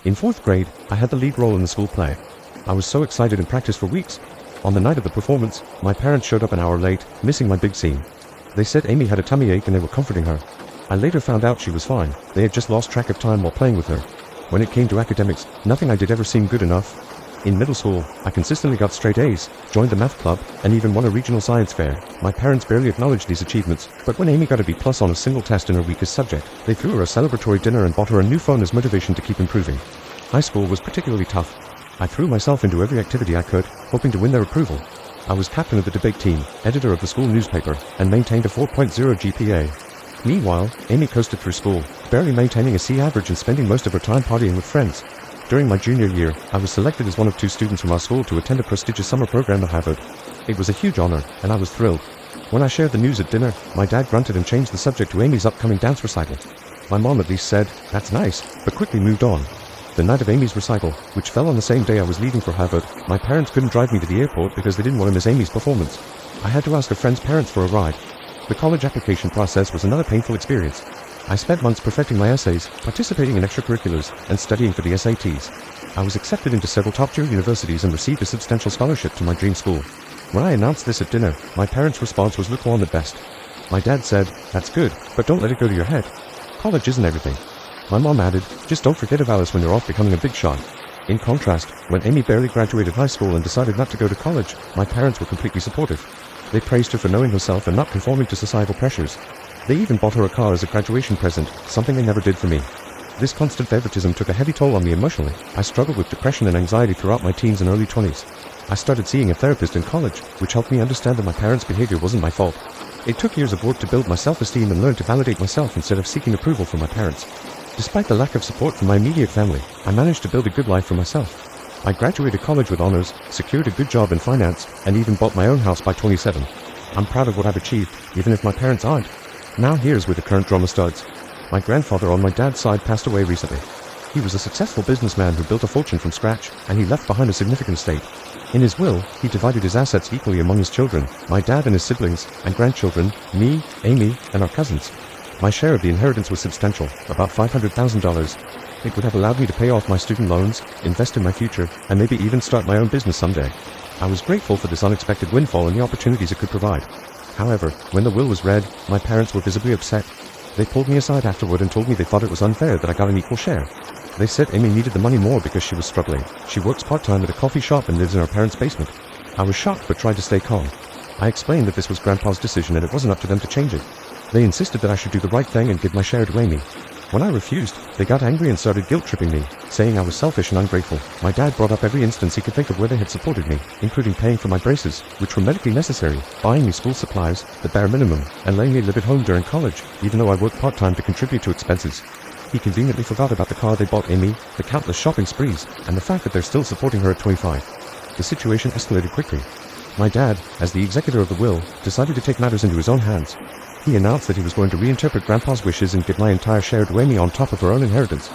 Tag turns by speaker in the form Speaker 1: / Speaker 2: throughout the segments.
Speaker 1: In 4th grade, I had the lead role in the school play. I was so excited and practiced for weeks. On the night of the performance, my parents showed up an hour late, missing my big scene. They said Amy had a tummy ache and they were comforting her. I later found out she was fine. They had just lost track of time while playing with her. When it came to academics, nothing I did ever seemed good enough. In middle school, I consistently got straight A's, joined the math club, and even won a regional science fair. My parents barely acknowledged these achievements, but when Amy got a B+ on a single test in her weakest subject, they threw her a celebratory dinner and bought her a new phone as motivation to keep improving. High school was particularly tough. I threw myself into every activity I could, hoping to win their approval. I was captain of the debate team, editor of the school newspaper, and maintained a 4.0 GPA. Meanwhile, Amy coasted through school, barely maintaining a C average and spending most of her time partying with friends. During my junior year, I was selected as one of 2 students from our school to attend a prestigious summer program at Harvard. It was a huge honor, and I was thrilled. When I shared the news at dinner, my dad grunted and changed the subject to Amy's upcoming dance recital. My mom at least said, "That's nice," but quickly moved on. The night of Amy's recital, which fell on the same day I was leaving for Harvard, my parents couldn't drive me to the airport because they didn't want to miss Amy's performance. I had to ask a friend's parents for a ride. The college application process was another painful experience. I spent months perfecting my essays, participating in extracurriculars, and studying for the SATs. I was accepted into several top-tier universities and received a substantial scholarship to my dream school. When I announced this at dinner, my parents' response was lukewarm at best. My dad said, "That's good, but don't let it go to your head. College isn't everything." My mom added, "Just don't forget of Alice when you're off becoming a big shot." In contrast, when Amy barely graduated high school and decided not to go to college, my parents were completely supportive. They praised her for knowing herself and not conforming to societal pressures. They even bought her a car as a graduation present, something they never did for me. This constant favoritism took a heavy toll on me emotionally. I struggled with depression and anxiety throughout my teens and early 20s. I started seeing a therapist in college, which helped me understand that my parents' behavior wasn't my fault. It took years of work to build my self-esteem and learn to validate myself instead of seeking approval from my parents. Despite the lack of support from my immediate family, I managed to build a good life for myself. I graduated college with honors, secured a good job in finance, and even bought my own house by 27. I'm proud of what I've achieved, even if my parents aren't. Now here's with the current drama studs. My grandfather on my dad's side passed away recently. He was a successful businessman who built a fortune from scratch, and he left behind a significant estate. In his will, he divided his assets equally among his children, my dad and his siblings, and grandchildren, me, Amy, and our cousins. My share of the inheritance was substantial, about $500,000. It would have allowed me to pay off my student loans, invest in my future, and maybe even start my own business someday. I was grateful for this unexpected windfall and the opportunities it could provide. However, when the will was read, my parents were visibly upset. They pulled me aside afterward and told me they thought it was unfair that I got an equal share. They said Amy needed the money more because she was struggling. She works part-time at a coffee shop and lives in our parents' basement. I was shocked but tried to stay calm. I explained that this was Grandpa's decision and it wasn't up to them to change it. They insisted that I should do the right thing and give my share to Amy. When I refused, they got angry and started guilt-tripping me, saying I was selfish and ungrateful. My dad brought up every instance he could think of where they had supported me, including paying for my braces, which were medically necessary, buying me school supplies, the bare minimum, and letting me live at home during college, even though I worked part-time to contribute to expenses. He conveniently forgot about the car they bought Amy, the countless shopping sprees, and the fact that they're still supporting her at 25. The situation escalated quickly. My dad, as the executor of the will, decided to take matters into his own hands. He announced that he was going to reinterpret Grandpa's wishes and give my entire share to Amy on top of her own inheritance.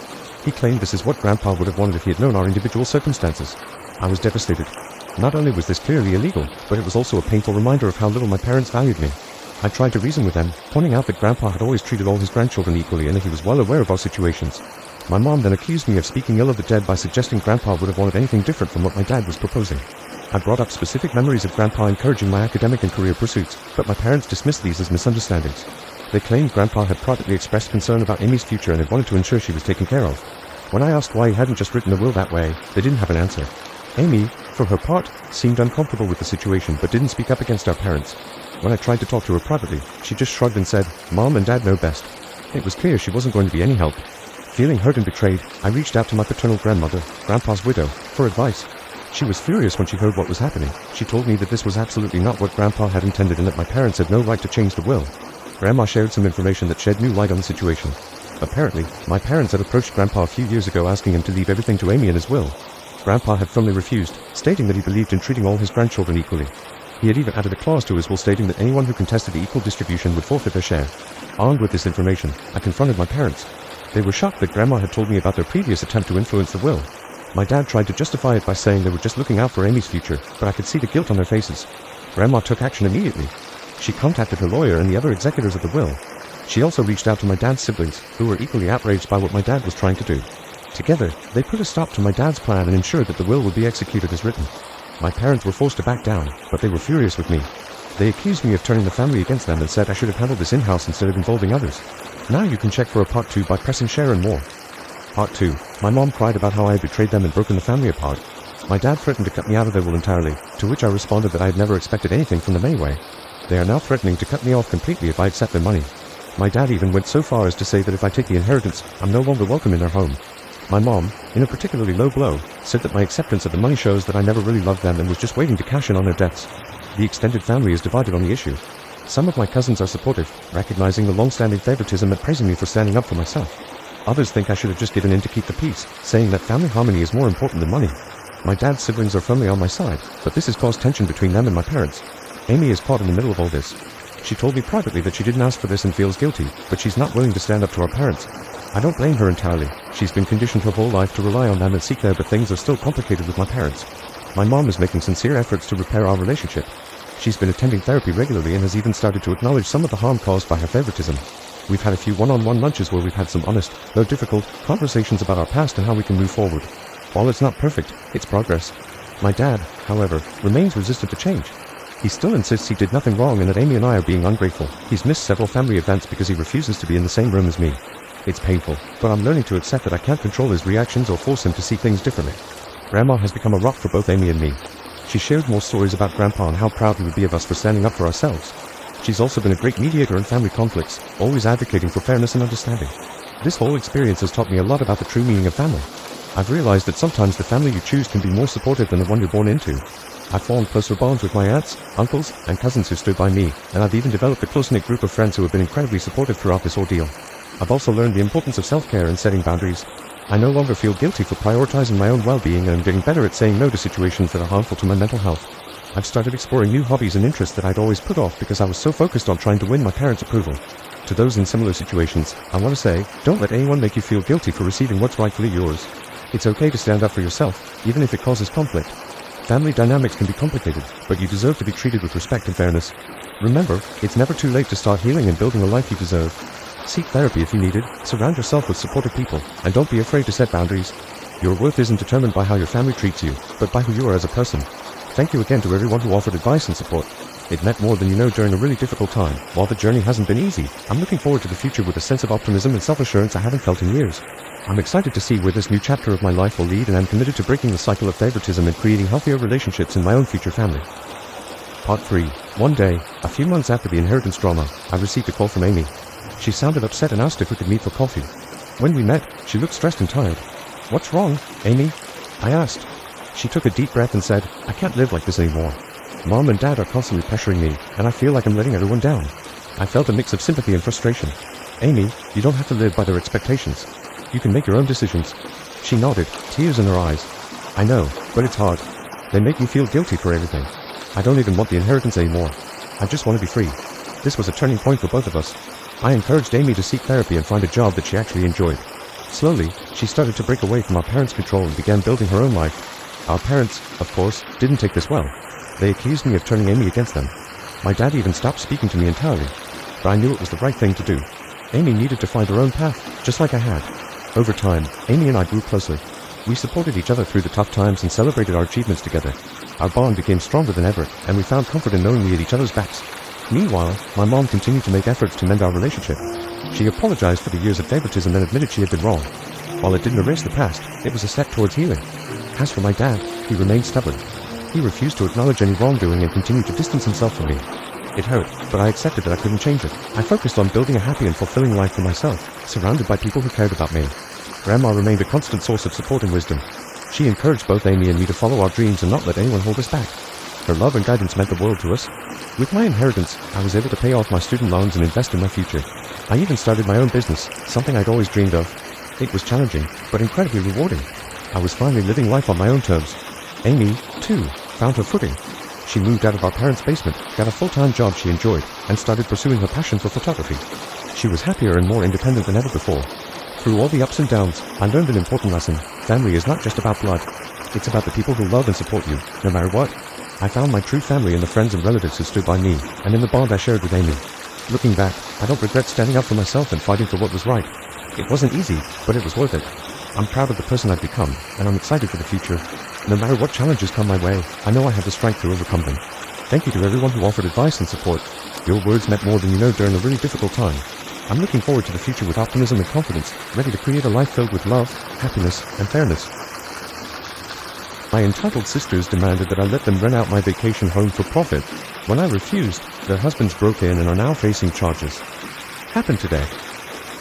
Speaker 1: He claimed this is what Grandpa would have wanted if he had known our individual circumstances. I was devastated. Not only was this clearly illegal, but it was also a painful reminder of how little my parents valued me. I tried to reason with them, pointing out that Grandpa had always treated all his grandchildren equally and that he was well aware of our situations. My mom then accused me of speaking ill of the dead by suggesting Grandpa would have wanted anything different from what my dad was proposing. I brought up specific memories of Grandpa encouraging my academic and career pursuits, but my parents dismissed these as misunderstandings. They claimed Grandpa had privately expressed concern about Amy's future and had wanted to ensure she was taken care of. When I asked why he hadn't just written the will that way, they didn't have an answer. Amy, for her part, seemed uncomfortable with the situation but didn't speak up against our parents. When I tried to talk to her privately, she just shrugged and said, "Mom and Dad know best." It was clear she wasn't going to be any help. Feeling hurt and betrayed, I reached out to my paternal grandmother, Grandpa's widow, for advice. She was furious when she heard what was happening. She told me that this was absolutely not what Grandpa had intended and that my parents had no right to change the will. Grandma shared some information that shed new light on the situation. Apparently, my parents had approached Grandpa a few years ago asking him to leave everything to Amy in his will. Grandpa had firmly refused, stating that he believed in treating all his grandchildren equally. He had even added a clause to his will stating that anyone who contested the equal distribution would forfeit their share. Armed with this information, I confronted my parents. They were shocked that Grandma had told me about their previous attempt to influence the will. My dad tried to justify it by saying they were just looking out for Amy's future, but I could see the guilt on their faces. Grandma took action immediately. She contacted her lawyer and the other executors of the will. She also reached out to my dad's siblings, who were equally outraged by what my dad was trying to do. Together, they put a stop to my dad's plan and ensured that the will would be executed as written. My parents were forced to back down, but they were furious with me. They accused me of turning the family against them and said I should have handled this in-house instead of involving others. Now you can check for a part 2 by pressing share and more. Part 2. My mom cried about how I had betrayed them and broken the family apart. My dad threatened to cut me out of their will entirely, to which I responded that I had never expected anything from the Mayway. They are now threatening to cut me off completely if I accept their money. My dad even went so far as to say that if I take the inheritance, I'm no longer welcome in their home. My mom, in a particularly low blow, said that my acceptance of the money shows that I never really loved them and was just waiting to cash in on their debts. The extended family is divided on the issue. Some of my cousins are supportive, recognizing the long-standing favoritism and praising me for standing up for myself. Others think I should have just given in to keep the peace, saying that family harmony is more important than money. My dad's siblings are firmly on my side, but this has caused tension between them and my parents. Amy is caught in the middle of all this. She told me privately that she didn't ask for this and feels guilty, but she's not willing to stand up to our parents. I don't blame her entirely. She's been conditioned her whole life to rely on them and seek there, but things are still complicated with my parents. My mom is making sincere efforts to repair our relationship. She's been attending therapy regularly and has even started to acknowledge some of the harm caused by her favoritism. We've had a few one-on-one lunches where we've had some honest, though difficult, conversations about our past and how we can move forward. While it's not perfect, it's progress. My dad, however, remains resistant to change. He still insists he did nothing wrong and that Amy and I are being ungrateful. He's missed several family events because he refuses to be in the same room as me. It's painful, but I'm learning to accept that I can't control his reactions or force him to see things differently. Grandma has become a rock for both Amy and me. She shared more stories about Grandpa and how proud he would be of us for standing up for ourselves. She's also been a great mediator in family conflicts, always advocating for fairness and understanding. This whole experience has taught me a lot about the true meaning of family. I've realized that sometimes the family you choose can be more supportive than the one you're born into. I've formed closer bonds with my aunts, uncles, and cousins who stood by me, and I've even developed a close-knit group of friends who have been incredibly supportive throughout this ordeal. I've also learned the importance of self-care and setting boundaries. I no longer feel guilty for prioritizing my own well-being, and I'm getting better at saying no to situations that are harmful to my mental health. I've started exploring new hobbies and interests that I'd always put off because I was so focused on trying to win my parents' approval. To those in similar situations, I want to say, don't let anyone make you feel guilty for receiving what's rightfully yours. It's okay to stand up for yourself, even if it causes conflict. Family dynamics can be complicated, but you deserve to be treated with respect and fairness. Remember, it's never too late to start healing and building a life you deserve. Seek therapy if you need it, surround yourself with supportive people, and don't be afraid to set boundaries. Your worth isn't determined by how your family treats you, but by who you are as a person. Thank you again to everyone who offered advice and support. It meant more than you know during a really difficult time. While the journey hasn't been easy, I'm looking forward to the future with a sense of optimism and self-assurance I haven't felt in years. I'm excited to see where this new chapter of my life will lead, and I'm committed to breaking the cycle of favoritism and creating healthier relationships in my own future family. Part 3. One day, a few months after the inheritance drama, I received a call from Amy. She sounded upset and asked if we could meet for coffee. When we met, she looked stressed and tired. "What's wrong, Amy?" I asked. She took a deep breath and said, "I can't live like this anymore. Mom and Dad are constantly pressuring me, and I feel like I'm letting everyone down." I felt a mix of sympathy and frustration. "Amy, you don't have to live by their expectations. You can make your own decisions." She nodded, tears in her eyes. "I know, but it's hard. They make me feel guilty for everything. I don't even want the inheritance anymore. I just want to be free." This was a turning point for both of us. I encouraged Amy to seek therapy and find a job that she actually enjoyed. Slowly, she started to break away from our parents' control and began building her own life. Our parents, of course, didn't take this well. They accused me of turning Amy against them. My dad even stopped speaking to me entirely. But I knew it was the right thing to do. Amy needed to find her own path, just like I had. Over time, Amy and I grew closely. We supported each other through the tough times and celebrated our achievements together. Our bond became stronger than ever, and we found comfort in knowing we had each other's backs. Meanwhile, my mom continued to make efforts to mend our relationship. She apologized for the years of favoritism and admitted she had been wrong. While it didn't erase the past, it was a step towards healing. As for my dad, he remained stubborn. He refused to acknowledge any wrongdoing and continued to distance himself from me. It hurt, but I accepted that I couldn't change it. I focused on building a happy and fulfilling life for myself, surrounded by people who cared about me. Grandma remained a constant source of support and wisdom. She encouraged both Amy and me to follow our dreams and not let anyone hold us back. Her love and guidance meant the world to us. With my inheritance, I was able to pay off my student loans and invest in my future. I even started my own business, something I'd always dreamed of. It was challenging, but incredibly rewarding. I was finally living life on my own terms. Amy, too, found her footing. She moved out of our parents' basement, got a full-time job she enjoyed, and started pursuing her passion for photography. She was happier and more independent than ever before. Through all the ups and downs, I learned an important lesson. Family is not just about blood. It's about the people who love and support you, no matter what. I found my true family in the friends and relatives who stood by me, and in the bond I shared with Amy. Looking back, I don't regret standing up for myself and fighting for what was right. It wasn't easy, but it was worth it. I'm proud of the person I've become, and I'm excited for the future. No matter what challenges come my way, I know I have the strength to overcome them. Thank you to everyone who offered advice and support. Your words meant more than you know during a really difficult time. I'm looking forward to the future with optimism and confidence, ready to create a life filled with love, happiness, and fairness. My entitled sisters demanded that I let them rent out my vacation home for profit. When I refused, their husbands broke in and are now facing charges. Happened today.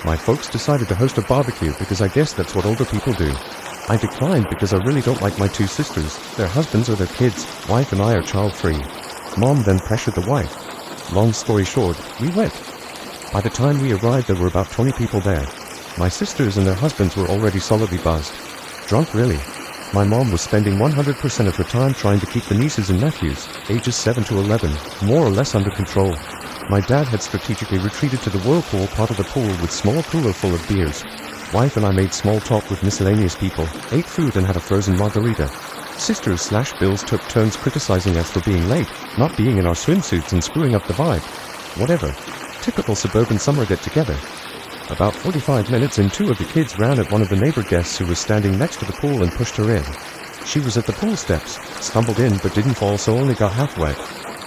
Speaker 1: My folks decided to host a barbecue because I guess that's what older people do. I declined because I really don't like my two sisters, their husbands or their kids. Wife and I are child-free. Mom then pressured the wife. Long story short, we went. By the time we arrived, there were about 20 people there. My sisters and their husbands were already solidly buzzed. Drunk, really. My mom was spending 100% of her time trying to keep the nieces and nephews, ages 7 to 11, more or less under control. My dad had strategically retreated to the whirlpool part of the pool with small cooler full of beers. Wife and I made small talk with miscellaneous people, ate food and had a frozen margarita. Sisters/Bills took turns criticizing us for being late, not being in our swimsuits and screwing up the vibe. Whatever. Typical suburban summer get-together. About 45 minutes in, two of the kids ran at one of the neighbor guests who was standing next to the pool and pushed her in. She was at the pool steps, stumbled in but didn't fall, so only got half wet.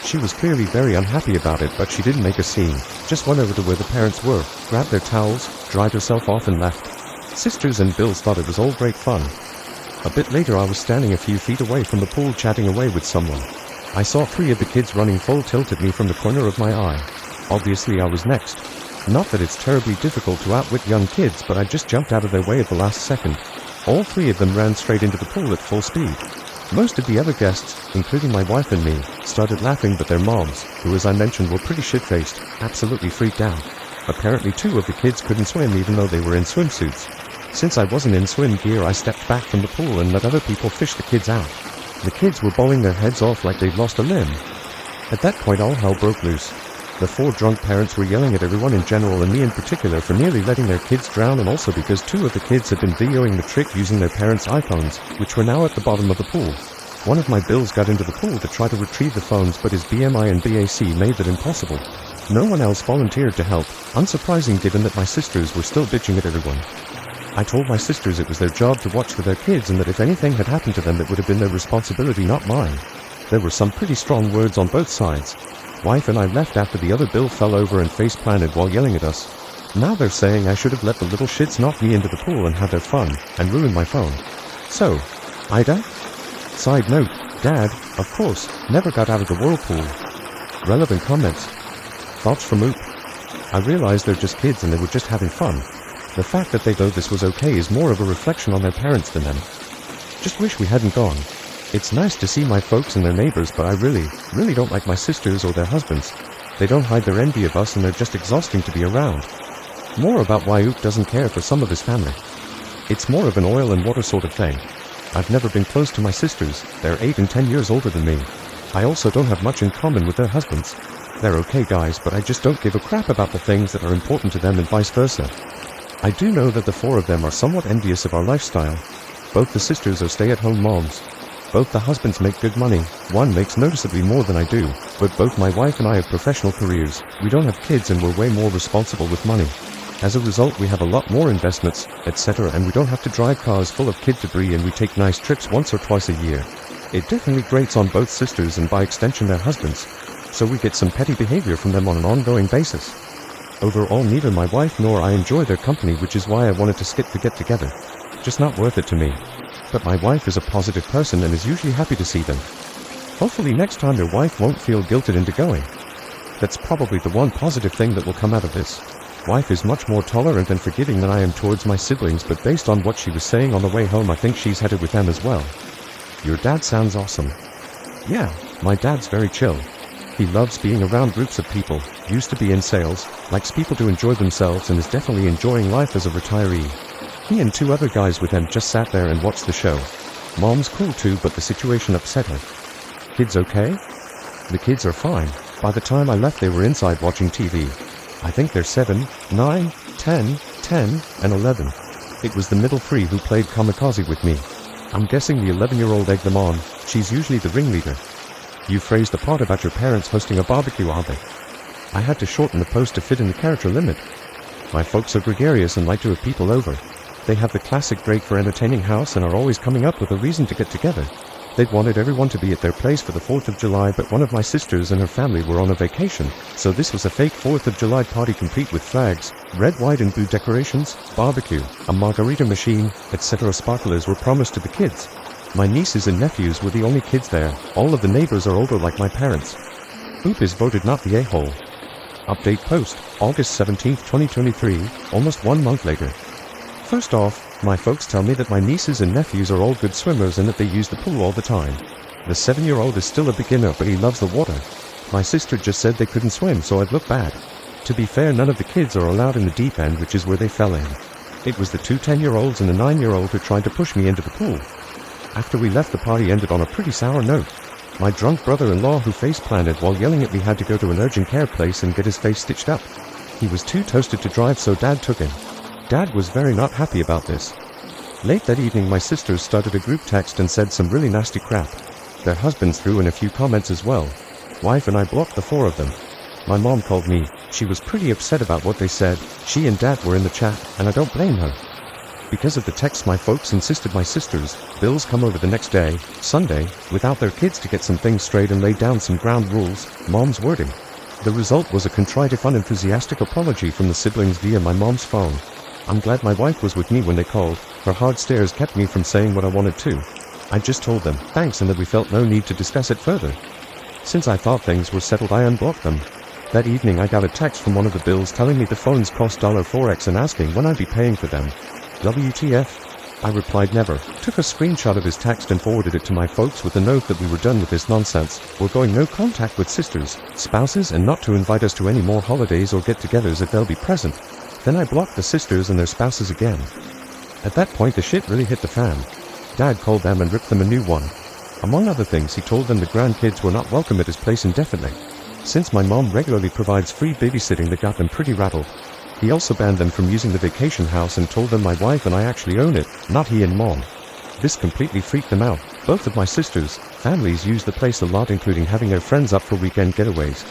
Speaker 1: She was clearly very unhappy about it, but she didn't make a scene. Just went over to where the parents were, grabbed their towels, dried herself off and left. Sisters and Bills thought it was all great fun. A bit later I was standing a few feet away from the pool chatting away with someone. I saw 3 of the kids running full tilt at me from the corner of my eye. Obviously I was next. Not that it's terribly difficult to outwit young kids, but I just jumped out of their way at the last second. All 3 of them ran straight into the pool at full speed. Most of the other guests, including my wife and me, started laughing, but their moms, who as I mentioned were pretty shit-faced, absolutely freaked out. Apparently 2 of the kids couldn't swim even though they were in swimsuits. Since I wasn't in swim gear, I stepped back from the pool and let other people fish the kids out. The kids were bawling their heads off like they'd lost a limb. At that point all hell broke loose. The 4 drunk parents were yelling at everyone in general and me in particular for nearly letting their kids drown, and also because 2 of the kids had been videoing the trick using their parents' iPhones, which were now at the bottom of the pool. One of my Bills got into the pool to try to retrieve the phones, but his BMI and BAC made that impossible. No one else volunteered to help, unsurprising given that my sisters were still bitching at everyone. I told my sisters it was their job to watch for their kids and that if anything had happened to them it would have been their responsibility, not mine. There were some pretty strong words on both sides. Wife and I left after the other Bill fell over and face planted while yelling at us. Now they're saying I should have let the little shits knock me into the pool and have their fun, and ruin my phone. So, Ida? Side note, Dad, of course, never got out of the whirlpool. Relevant comments. Thoughts from Oop. I realized they're just kids and they were just having fun. The fact that they know this was okay is more of a reflection on their parents than them. Just wish we hadn't gone. It's nice to see my folks and their neighbors, but I really don't like my sisters or their husbands. They don't hide their envy of us and they're just exhausting to be around. More about why Oop doesn't care for some of his family. It's more of an oil and water sort of thing. I've never been close to my sisters, they're 8 and 10 years older than me. I also don't have much in common with their husbands. They're okay guys, but I just don't give a crap about the things that are important to them and vice versa. I do know that the 4 of them are somewhat envious of our lifestyle. Both the sisters are stay-at-home moms. Both the husbands make good money. One makes noticeably more than I do, but both my wife and I have professional careers. We don't have kids and we're way more responsible with money. As a result, we have a lot more investments, etc., and we don't have to drive cars full of kid debris, and we take nice trips once or twice a year. It definitely grates on both sisters and by extension their husbands, so we get some petty behavior from them on an ongoing basis. Overall, neither my wife nor I enjoy their company, which is why I wanted to skip the get-together. Just not worth it to me. But my wife is a positive person and is usually happy to see them. Hopefully next time their wife won't feel guilted into going. That's probably the one positive thing that will come out of this. Wife is much more tolerant and forgiving than I am towards my siblings, but based on what she was saying on the way home, I think she's headed with them as well. Your dad sounds awesome. Yeah, my dad's very chill. He loves being around groups of people, used to be in sales, likes people to enjoy themselves, and is definitely enjoying life as a retiree. He and 2 other guys with him just sat there and watched the show. Mom's cool too, but the situation upset her. Kids okay? The kids are fine. By the time I left they were inside watching TV. I think they're 7, 9, 10, 10, and 11. It was the middle 3 who played kamikaze with me. I'm guessing the 11-year-old egged them on. She's usually the ringleader. You phrased the part about your parents hosting a barbecue, are they? I had to shorten the post to fit in the character limit. My folks are gregarious and like to have people over. They have the classic great for entertaining house and are always coming up with a reason to get together. They'd wanted everyone to be at their place for the 4th of July, but one of my sisters and her family were on a vacation, so this was a fake 4th of July party complete with flags, red, white and blue decorations, barbecue, a margarita machine, etc. Sparklers were promised to the kids. My nieces and nephews were the only kids there. All of the neighbors are older like my parents. Boop is voted not the a-hole. Update post, August 17, 2023, almost 1 month later. First off, my folks tell me that my nieces and nephews are all good swimmers and that they use the pool all the time. The 7-year-old is still a beginner, but he loves the water. My sister just said they couldn't swim, so I'd look bad. To be fair, none of the kids are allowed in the deep end, which is where they fell in. It was the 2 10-year-olds and the 9-year-old who tried to push me into the pool. After we left, the party ended on a pretty sour note. My drunk brother-in-law, who face-planted while yelling at me, had to go to an urgent care place and get his face stitched up. He was too toasted to drive, so Dad took him. Dad was very not happy about this. Late that evening, my sisters started a group text and said some really nasty crap. Their husbands threw in a few comments as well. Wife and I blocked the 4 of them. My mom called me. She was pretty upset about what they said. She and Dad were in the chat, and I don't blame her. Because of the text, my folks insisted my sisters, Bills, come over the next day, Sunday, without their kids to get some things straight and lay down some ground rules, Mom's wording. The result was a contrite if unenthusiastic apology from the siblings via my mom's phone. I'm glad my wife was with me when they called. Her hard stares kept me from saying what I wanted to. I just told them thanks and that we felt no need to discuss it further. Since I thought things were settled, I unblocked them. That evening I got a text from one of the Bills telling me the phones cost $4x and asking when I'd be paying for them. WTF? I replied never, took a screenshot of his text and forwarded it to my folks with a note that we were done with this nonsense, we're going no contact with sisters, spouses, and not to invite us to any more holidays or get-togethers if they'll be present. Then I blocked the sisters and their spouses again. At that point the shit really hit the fan. Dad called them and ripped them a new one. Among other things, he told them the grandkids were not welcome at his place indefinitely. Since my mom regularly provides free babysitting, that got them pretty rattled. He also banned them from using the vacation house and told them my wife and I actually own it, not he and Mom. This completely freaked them out. Both of my sisters' families use the place a lot, including having their friends up for weekend getaways.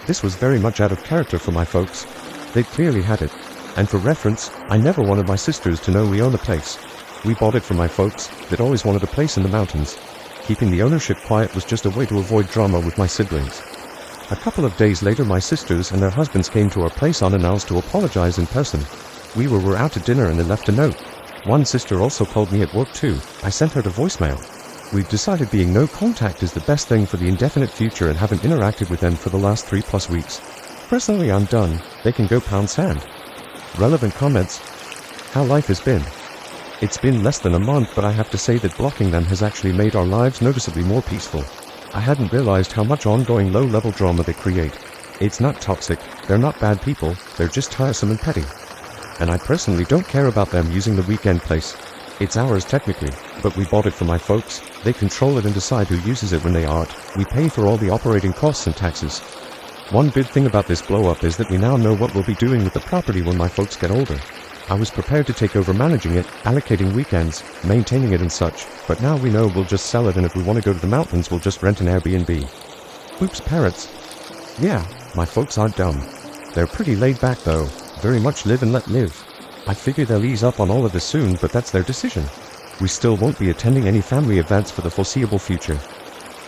Speaker 1: This was very much out of character for my folks. They'd clearly had it. And for reference, I never wanted my sisters to know we own the place. We bought it for my folks. They'd always wanted a place in the mountains. Keeping the ownership quiet was just a way to avoid drama with my siblings. A couple of days later, my sisters and their husbands came to our place unannounced to apologize in person. We were out to dinner and they left a note. One sister also called me at work too. I sent her the voicemail. We've decided being no contact is the best thing for the indefinite future and haven't interacted with them for the last 3+ weeks. Personally, I'm done. They can go pound sand. Relevant comments. How life has been. It's been less than a month, but I have to say that blocking them has actually made our lives noticeably more peaceful. I hadn't realized how much ongoing low-level drama they create. It's not toxic, they're not bad people, they're just tiresome and petty. And I personally don't care about them using the weekend place. It's ours technically, but we bought it for my folks. They control it and decide who uses it when they aren't. We pay for all the operating costs and taxes. One good thing about this blow-up is that we now know what we'll be doing with the property when my folks get older. I was prepared to take over managing it, allocating weekends, maintaining it and such, but now we know we'll just sell it, and if we want to go to the mountains we'll just rent an Airbnb. Oops, parrots. Yeah, my folks aren't dumb. They're pretty laid back though, very much live and let live. I figure they'll ease up on all of this soon, but that's their decision. We still won't be attending any family events for the foreseeable future.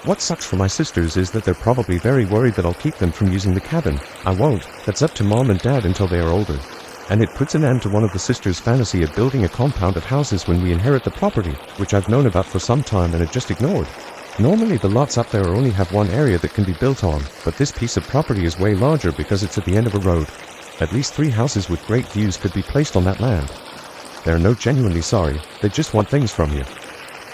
Speaker 1: What sucks for my sisters is that they're probably very worried that I'll keep them from using the cabin. I won't, that's up to Mom and Dad until they are older. And it puts an end to one of the sisters' fantasy of building a compound of houses when we inherit the property, which I've known about for some time and had just ignored. Normally the lots up there only have one area that can be built on, but this piece of property is way larger because it's at the end of a road. At least 3 houses with great views could be placed on that land. They're not genuinely sorry, they just want things from you.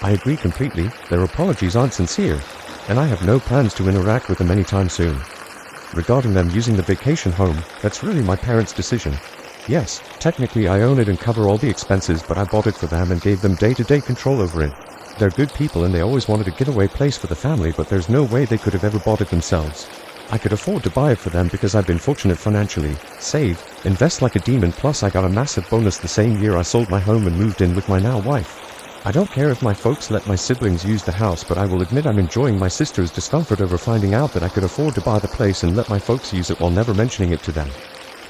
Speaker 1: I agree completely, their apologies aren't sincere, and I have no plans to interact with them anytime soon. Regarding them using the vacation home, that's really my parents' decision. Yes, technically I own it and cover all the expenses, but I bought it for them and gave them day-to-day control over it. They're good people and they always wanted a getaway place for the family, but there's no way they could have ever bought it themselves. I could afford to buy it for them because I've been fortunate financially, save, invest like a demon, plus I got a massive bonus the same year I sold my home and moved in with my now wife. I don't care if my folks let my siblings use the house, but I will admit I'm enjoying my sister's discomfort over finding out that I could afford to buy the place and let my folks use it while never mentioning it to them.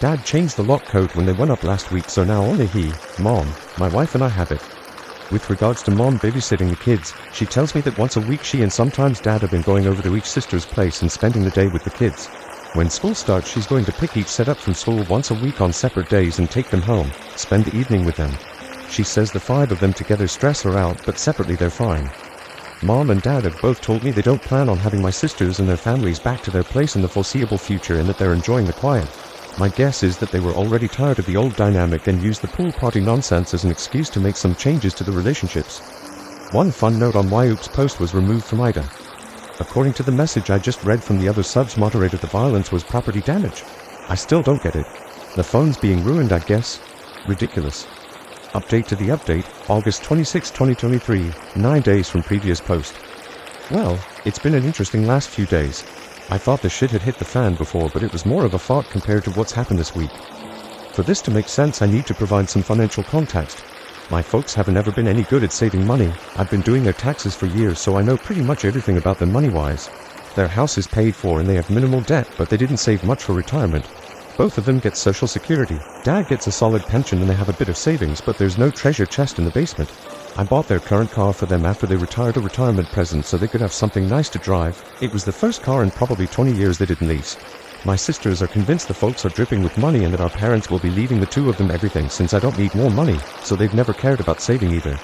Speaker 1: Dad changed the lock code when they went up last week, so now only he, Mom, my wife and I have it. With regards to Mom babysitting the kids, she tells me that once a week she and sometimes Dad have been going over to each sister's place and spending the day with the kids. When school starts, she's going to pick each set up from school once a week on separate days and take them home, spend the evening with them. She says the 5 of them together stress her out, but separately they're fine. Mom and Dad have both told me they don't plan on having my sisters and their families back to their place in the foreseeable future and that they're enjoying the quiet. My guess is that they were already tired of the old dynamic and used the pool party nonsense as an excuse to make some changes to the relationships. One fun note on why Oops' post was removed from Ida. According to the message I just read from the other subs moderator, the violence was property damage. I still don't get it. The phone's being ruined, I guess. Ridiculous. Update to the update, August 26, 2023, 9 days from previous post. Well, it's been an interesting last few days. I thought the shit had hit the fan before, but it was more of a fart compared to what's happened this week. For this to make sense, I need to provide some financial context. My folks haven't ever been any good at saving money. I've been doing their taxes for years, so I know pretty much everything about them money-wise. Their house is paid for and they have minimal debt, but they didn't save much for retirement. Both of them get Social Security. Dad gets a solid pension and they have a bit of savings, but there's no treasure chest in the basement. I bought their current car for them after they retired, a retirement present so they could have something nice to drive. It was the first car in probably 20 years they didn't lease. My sisters are convinced the folks are dripping with money and that our parents will be leaving the 2 of them everything since I don't need more money, so they've never cared about saving either.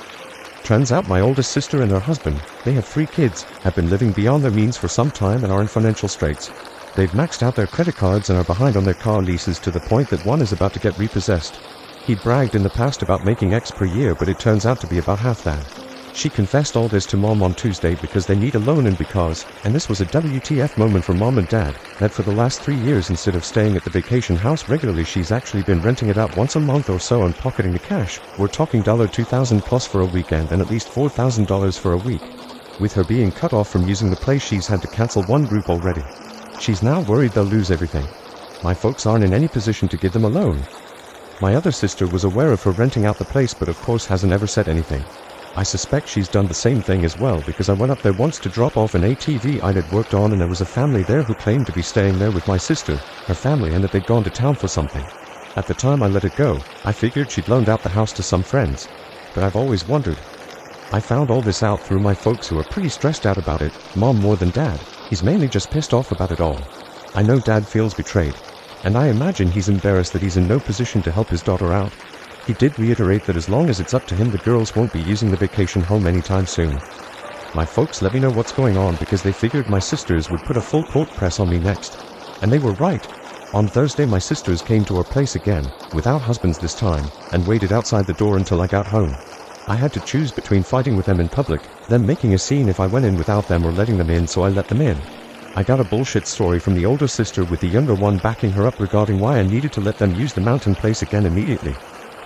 Speaker 1: Turns out my oldest sister and her husband, they have 3 kids, have been living beyond their means for some time and are in financial straits. They've maxed out their credit cards and are behind on their car leases to the point that one is about to get repossessed. He bragged in the past about making X per year, but it turns out to be about half that. She confessed all this to Mom on Tuesday because they need a loan and because, and this was a WTF moment for Mom and Dad, that for the last 3 years instead of staying at the vacation house regularly, she's actually been renting it out once a month or so and pocketing the cash. We're talking $2,000 plus for a weekend and at least $4,000 for a week. With her being cut off from using the place, she's had to cancel one group already. She's now worried they'll lose everything. My folks aren't in any position to give them a loan. My other sister was aware of her renting out the place but of course hasn't ever said anything. I suspect she's done the same thing as well because I went up there once to drop off an ATV I'd worked on and there was a family there who claimed to be staying there with my sister, her family, and that they'd gone to town for something. At the time I let it go. I figured she'd loaned out the house to some friends. But I've always wondered. I found all this out through my folks who are pretty stressed out about it, Mom more than Dad. He's mainly just pissed off about it all. I know Dad feels betrayed. And I imagine he's embarrassed that he's in no position to help his daughter out. He did reiterate that as long as it's up to him, the girls won't be using the vacation home anytime soon. My folks let me know what's going on because they figured my sisters would put a full court press on me next. And they were right. On Thursday my sisters came to our place again, without husbands this time, and waited outside the door until I got home. I had to choose between fighting with them in public, them making a scene if I went in without them, or letting them in, so I let them in. I got a bullshit story from the older sister with the younger one backing her up regarding why I needed to let them use the mountain place again immediately.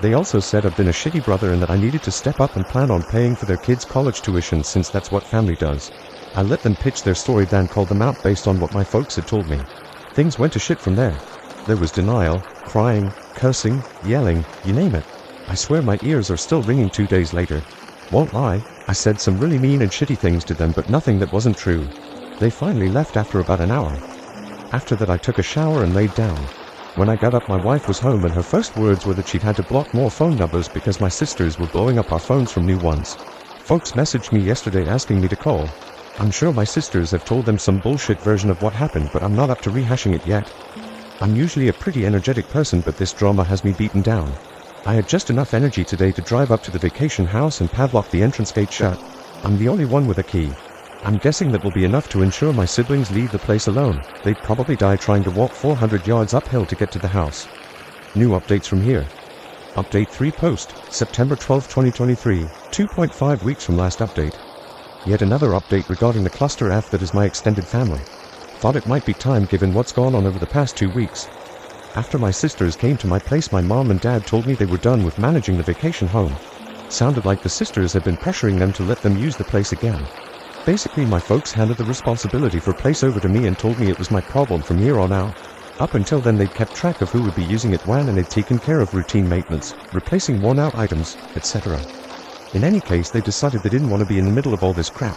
Speaker 1: They also said I've been a shitty brother and that I needed to step up and plan on paying for their kids' college tuition since that's what family does. I let them pitch their story, then called them out based on what my folks had told me. Things went to shit from there. There was denial, crying, cursing, yelling, you name it. I swear my ears are still ringing 2 days later. Won't lie, I said some really mean and shitty things to them, but nothing that wasn't true. They finally left after about an hour. After that I took a shower and laid down. When I got up my wife was home and her first words were that she'd had to block more phone numbers because my sisters were blowing up our phones from new ones. Folks messaged me yesterday asking me to call. I'm sure my sisters have told them some bullshit version of what happened, but I'm not up to rehashing it yet. I'm usually a pretty energetic person, but this drama has me beaten down. I had just enough energy today to drive up to the vacation house and padlock the entrance gate shut. I'm the only one with a key. I'm guessing that will be enough to ensure my siblings leave the place alone. They'd probably die trying to walk 400 yards uphill to get to the house. New updates from here. Update 3 post, September 12, 2023, 2.5 weeks from last update. Yet another update regarding the cluster F that is my extended family. Thought it might be time given what's gone on over the past 2 weeks. After my sisters came to my place, my mom and dad told me they were done with managing the vacation home. Sounded like the sisters had been pressuring them to let them use the place again. Basically my folks handed the responsibility for place over to me and told me it was my problem from here on out. Up until then they'd kept track of who would be using it when, and they'd taken care of routine maintenance, replacing worn out items, etc. In any case, they decided they didn't want to be in the middle of all this crap.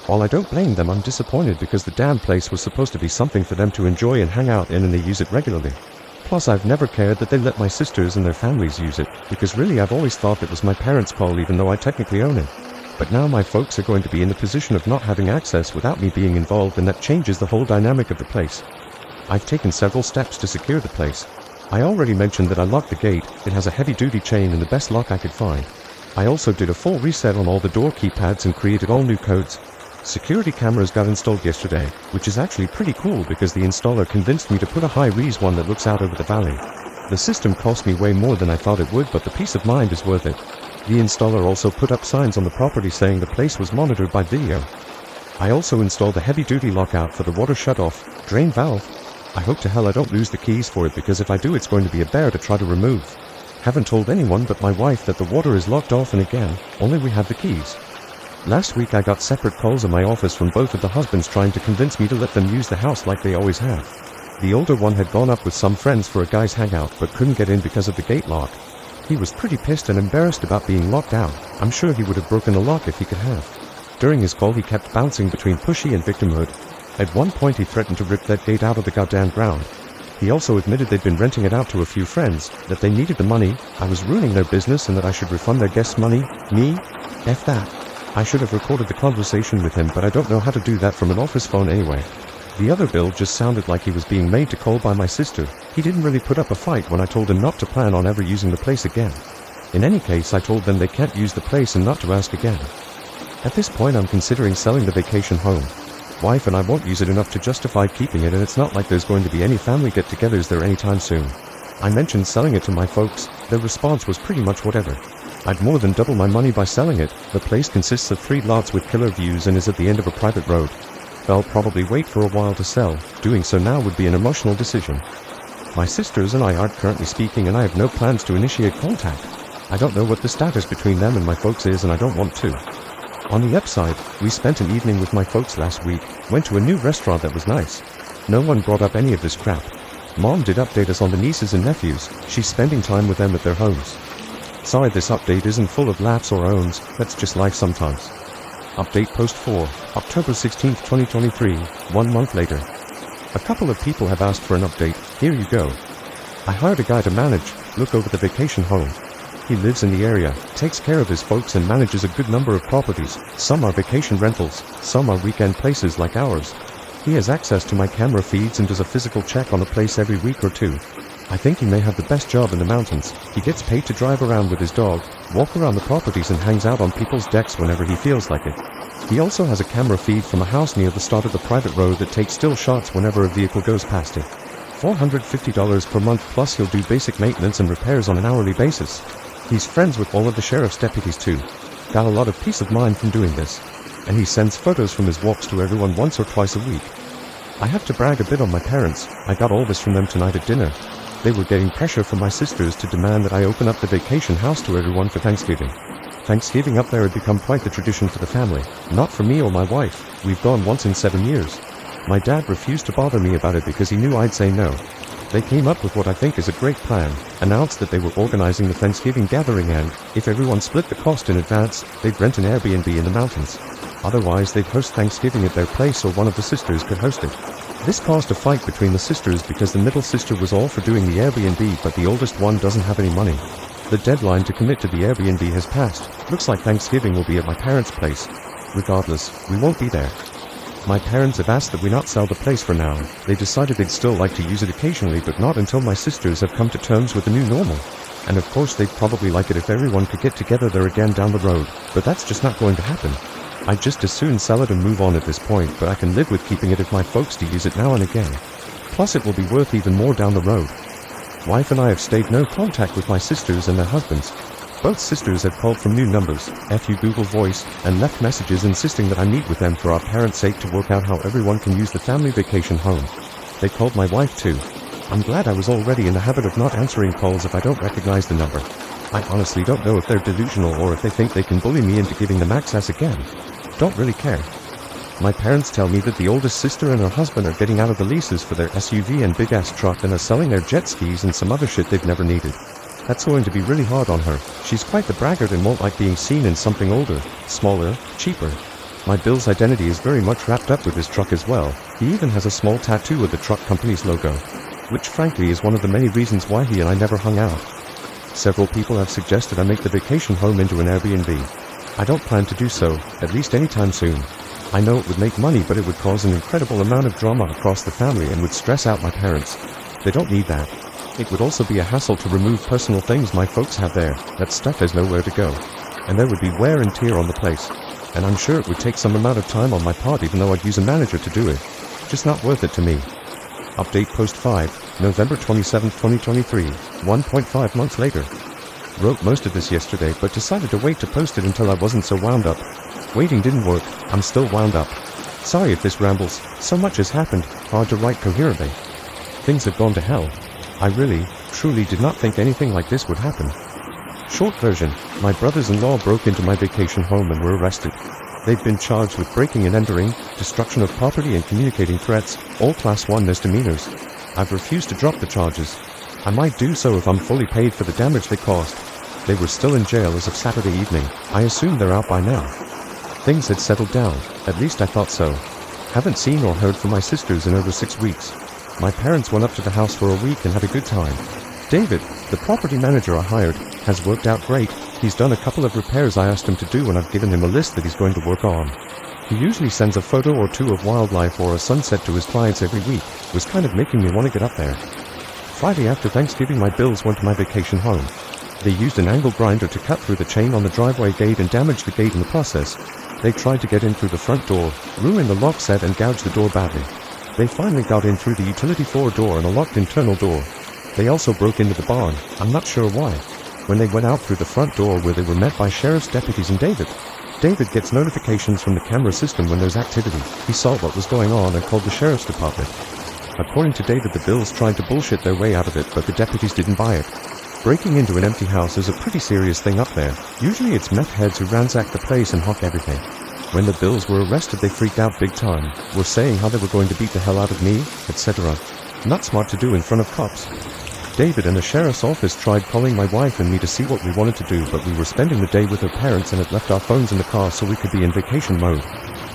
Speaker 1: While I don't blame them, I'm disappointed because the damn place was supposed to be something for them to enjoy and hang out in, and they use it regularly. Plus I've never cared that they let my sisters and their families use it, because really I've always thought it was my parents' call even though I technically own it. But now my folks are going to be in the position of not having access without me being involved, and that changes the whole dynamic of the place. I've taken several steps to secure the place. I already mentioned that I locked the gate. It has a heavy-duty chain and the best lock I could find. I also did a full reset on all the door keypads and created all new codes. Security cameras got installed yesterday, which is actually pretty cool because the installer convinced me to put a high-res one that looks out over the valley. The system cost me way more than I thought it would, but the peace of mind is worth it. The installer also put up signs on the property saying the place was monitored by video. I also installed a heavy-duty lockout for the water shut-off drain valve. I hope to hell I don't lose the keys for it, because if I do it's going to be a bear to try to remove. Haven't told anyone but my wife that the water is locked off, and again, only we have the keys. Last week I got separate calls in my office from both of the husbands trying to convince me to let them use the house like they always have. The older one had gone up with some friends for a guy's hangout but couldn't get in because of the gate lock. He was pretty pissed and embarrassed about being locked out. I'm sure he would have broken the lock if he could have. During his call he kept bouncing between pushy and victimhood. At one point he threatened to rip that gate out of the goddamn ground. He also admitted they'd been renting it out to a few friends, that they needed the money, I was ruining their business, and that I should refund their guests' money. Me? F that. I should have recorded the conversation with him, but I don't know how to do that from an office phone anyway. The other bill just sounded like he was being made to call by my sister. He didn't really put up a fight when I told him not to plan on ever using the place again. In any case, I told them they can't use the place and not to ask again. At this point I'm considering selling the vacation home. Wife and I won't use it enough to justify keeping it, and it's not like there's going to be any family get-togethers there anytime soon. I mentioned selling it to my folks. Their response was pretty much whatever. I'd more than double my money by selling it. The place consists of 3 lots with killer views and is at the end of a private road. I'll probably wait for a while to sell. Doing so now would be an emotional decision. My sisters and I aren't currently speaking, and I have no plans to initiate contact. I don't know what the status between them and my folks is, and I don't want to. On the upside, we spent an evening with my folks last week, went to a new restaurant that was nice. No one brought up any of this crap. Mom did update us on the nieces and nephews. She's spending time with them at their homes. Sorry this update isn't full of laughs or owns, that's just life sometimes. Update post 4, October 16th, 2023, 1 month later. A couple of people have asked for an update. Here you go. I hired a guy to look over the vacation home. He lives in the area, takes care of his folks, and manages a good number of properties. Some are vacation rentals, some are weekend places like ours. He has access to my camera feeds and does a physical check on the place every week or two. I think he may have the best job in the mountains. He gets paid to drive around with his dog, walk around the properties, and hangs out on people's decks whenever he feels like it. He also has a camera feed from a house near the start of the private road that takes still shots whenever a vehicle goes past it. $450 per month, plus he'll do basic maintenance and repairs on an hourly basis. He's friends with all of the sheriff's deputies too. Got a lot of peace of mind from doing this. And he sends photos from his walks to everyone once or twice a week. I have to brag a bit on my parents. I got all this from them tonight at dinner. They were getting pressure from my sisters to demand that I open up the vacation house to everyone for Thanksgiving. Thanksgiving up there had become quite the tradition for the family. Not for me or my wife. We've gone once in 7 years. My dad refused to bother me about it because he knew I'd say no. They came up with what I think is a great plan, announced that they were organizing the Thanksgiving gathering, and, if everyone split the cost in advance, they'd rent an Airbnb in the mountains. Otherwise they'd host Thanksgiving at their place, or one of the sisters could host it. This caused a fight between the sisters because the middle sister was all for doing the Airbnb, but the oldest one doesn't have any money. The deadline to commit to the Airbnb has passed. Looks like Thanksgiving will be at my parents' place. Regardless, we won't be there. My parents have asked that we not sell the place for now. They decided they'd still like to use it occasionally, but not until my sisters have come to terms with the new normal. And of course they'd probably like it if everyone could get together there again down the road, but that's just not going to happen. I'd just as soon sell it and move on at this point, but I can live with keeping it if my folks do use it now and again. Plus it will be worth even more down the road. Wife and I have stayed no contact with my sisters and their husbands. Both sisters have called from new numbers, FU Google Voice, and left messages insisting that I meet with them for our parents' sake to work out how everyone can use the family vacation home. They called my wife too. I'm glad I was already in the habit of not answering calls if I don't recognize the number. I honestly don't know if they're delusional or if they think they can bully me into giving them access again. Don't really care. My parents tell me that the oldest sister and her husband are getting out of the leases for their SUV and big-ass truck and are selling their jet skis and some other shit they've never needed. That's going to be really hard on her. She's quite the braggart and won't like being seen in something older, smaller, cheaper. My Bill's identity is very much wrapped up with his truck as well. He even has a small tattoo of the truck company's logo. which frankly is one of the many reasons why he and I never hung out. Several people have suggested I make the vacation home into an Airbnb. I don't plan to do so, at least anytime soon. I know it would make money, but it would cause an incredible amount of drama across the family and would stress out my parents. They don't need that. It would also be a hassle to remove personal things my folks have there. That stuff has nowhere to go. And there would be wear and tear on the place. And I'm sure it would take some amount of time on my part, even though I'd use a manager to do it. Just not worth it to me. Update post 5, November 27, 2023, 1.5 months later. Wrote most of this yesterday, but decided to wait to post it until I wasn't so wound up. Waiting didn't work. I'm still wound up. Sorry if this rambles. So much has happened, hard to write coherently. Things have gone to hell. I really, truly did not think anything like this would happen. Short version, my brothers-in-law broke into my vacation home and were arrested. They've been charged with breaking and entering, destruction of property and communicating threats, all Class 1 misdemeanors. I've refused to drop the charges. I might do so if I'm fully paid for the damage they caused. They were still in jail as of Saturday evening. I assume they're out by now. Things had settled down, at least I thought so. Haven't seen or heard from my sisters in over 6 weeks. My parents went up to the house for a week and had a good time. David, the property manager I hired, has worked out great. He's done a couple of repairs I asked him to do, and I've given him a list that he's going to work on. He usually sends a photo or two of wildlife or a sunset to his clients every week. Was kind of making me want to get up there. Friday after Thanksgiving, my bills went to my vacation home. They used an angle grinder to cut through the chain on the driveway gate and damaged the gate in the process. They tried to get in through the front door, ruined the lock set and gouged the door badly. They finally got in through the utility floor door and a locked internal door. They also broke into the barn, I'm not sure why. When they went out through the front door, where they were met by sheriff's deputies and David. David gets notifications from the camera system when there's activity. He saw what was going on and called the sheriff's department. According to David, the Bills tried to bullshit their way out of it, but the deputies didn't buy it. Breaking into an empty house is a pretty serious thing up there. Usually it's meth heads who ransack the place and hawk everything. When the Bills were arrested, they freaked out big time, were saying how they were going to beat the hell out of me, etc. Not smart to do in front of cops. David and the sheriff's office tried calling my wife and me to see what we wanted to do, but we were spending the day with her parents and had left our phones in the car so we could be in vacation mode.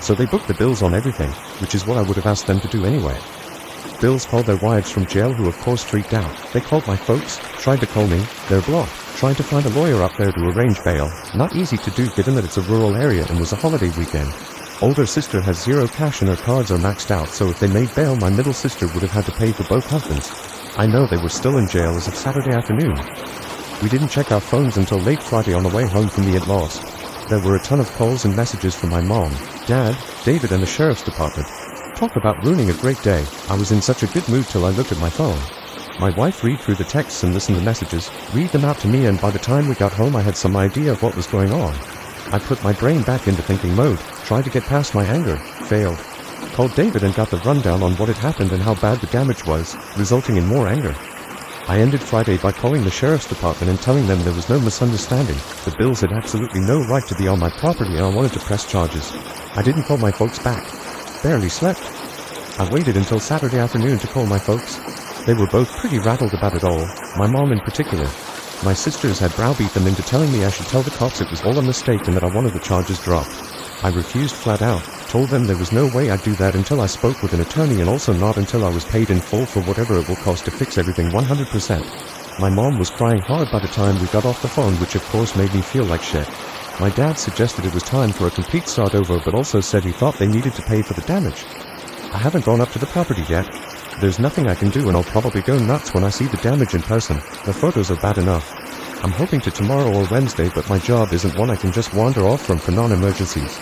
Speaker 1: So they booked the Bills on everything, which is what I would have asked them to do anyway. Bills called their wives from jail, who of course freaked out. They called my folks, tried to call me, they're blocked, tried to find a lawyer up there to arrange bail. Not easy to do given that it's a rural area and was a holiday weekend. Older sister has zero cash and her cards are maxed out, so if they made bail, my middle sister would have had to pay for both husbands. I know they were still in jail as of Saturday afternoon. We didn't check our phones until late Friday on the way home from the in-laws. There were a ton of calls and messages from my mom, dad, David and the sheriff's department. Talk about ruining a great day. I was in such a good mood till I looked at my phone. My wife read through the texts and listened to messages, read them out to me, and by the time we got home I had some idea of what was going on. I put my brain back into thinking mode, tried to get past my anger, failed. Called David and got the rundown on what had happened and how bad the damage was, resulting in more anger. I ended Friday by calling the sheriff's department and telling them there was no misunderstanding. The Bills had absolutely no right to be on my property and I wanted to press charges. I didn't call my folks back. Barely slept. I waited until Saturday afternoon to call my folks. They were both pretty rattled about it all, my mom in particular. My sisters had browbeat them into telling me I should tell the cops it was all a mistake and that I wanted the charges dropped. I refused flat out, told them there was no way I'd do that until I spoke with an attorney, and also not until I was paid in full for whatever it will cost to fix everything 100%. My mom was crying hard by the time we got off the phone, which of course made me feel like shit. My dad suggested it was time for a complete start over, but also said he thought they needed to pay for the damage. I haven't gone up to the property yet. There's nothing I can do and I'll probably go nuts when I see the damage in person. The photos are bad enough. I'm hoping to tomorrow or Wednesday, but my job isn't one I can just wander off from for non-emergencies.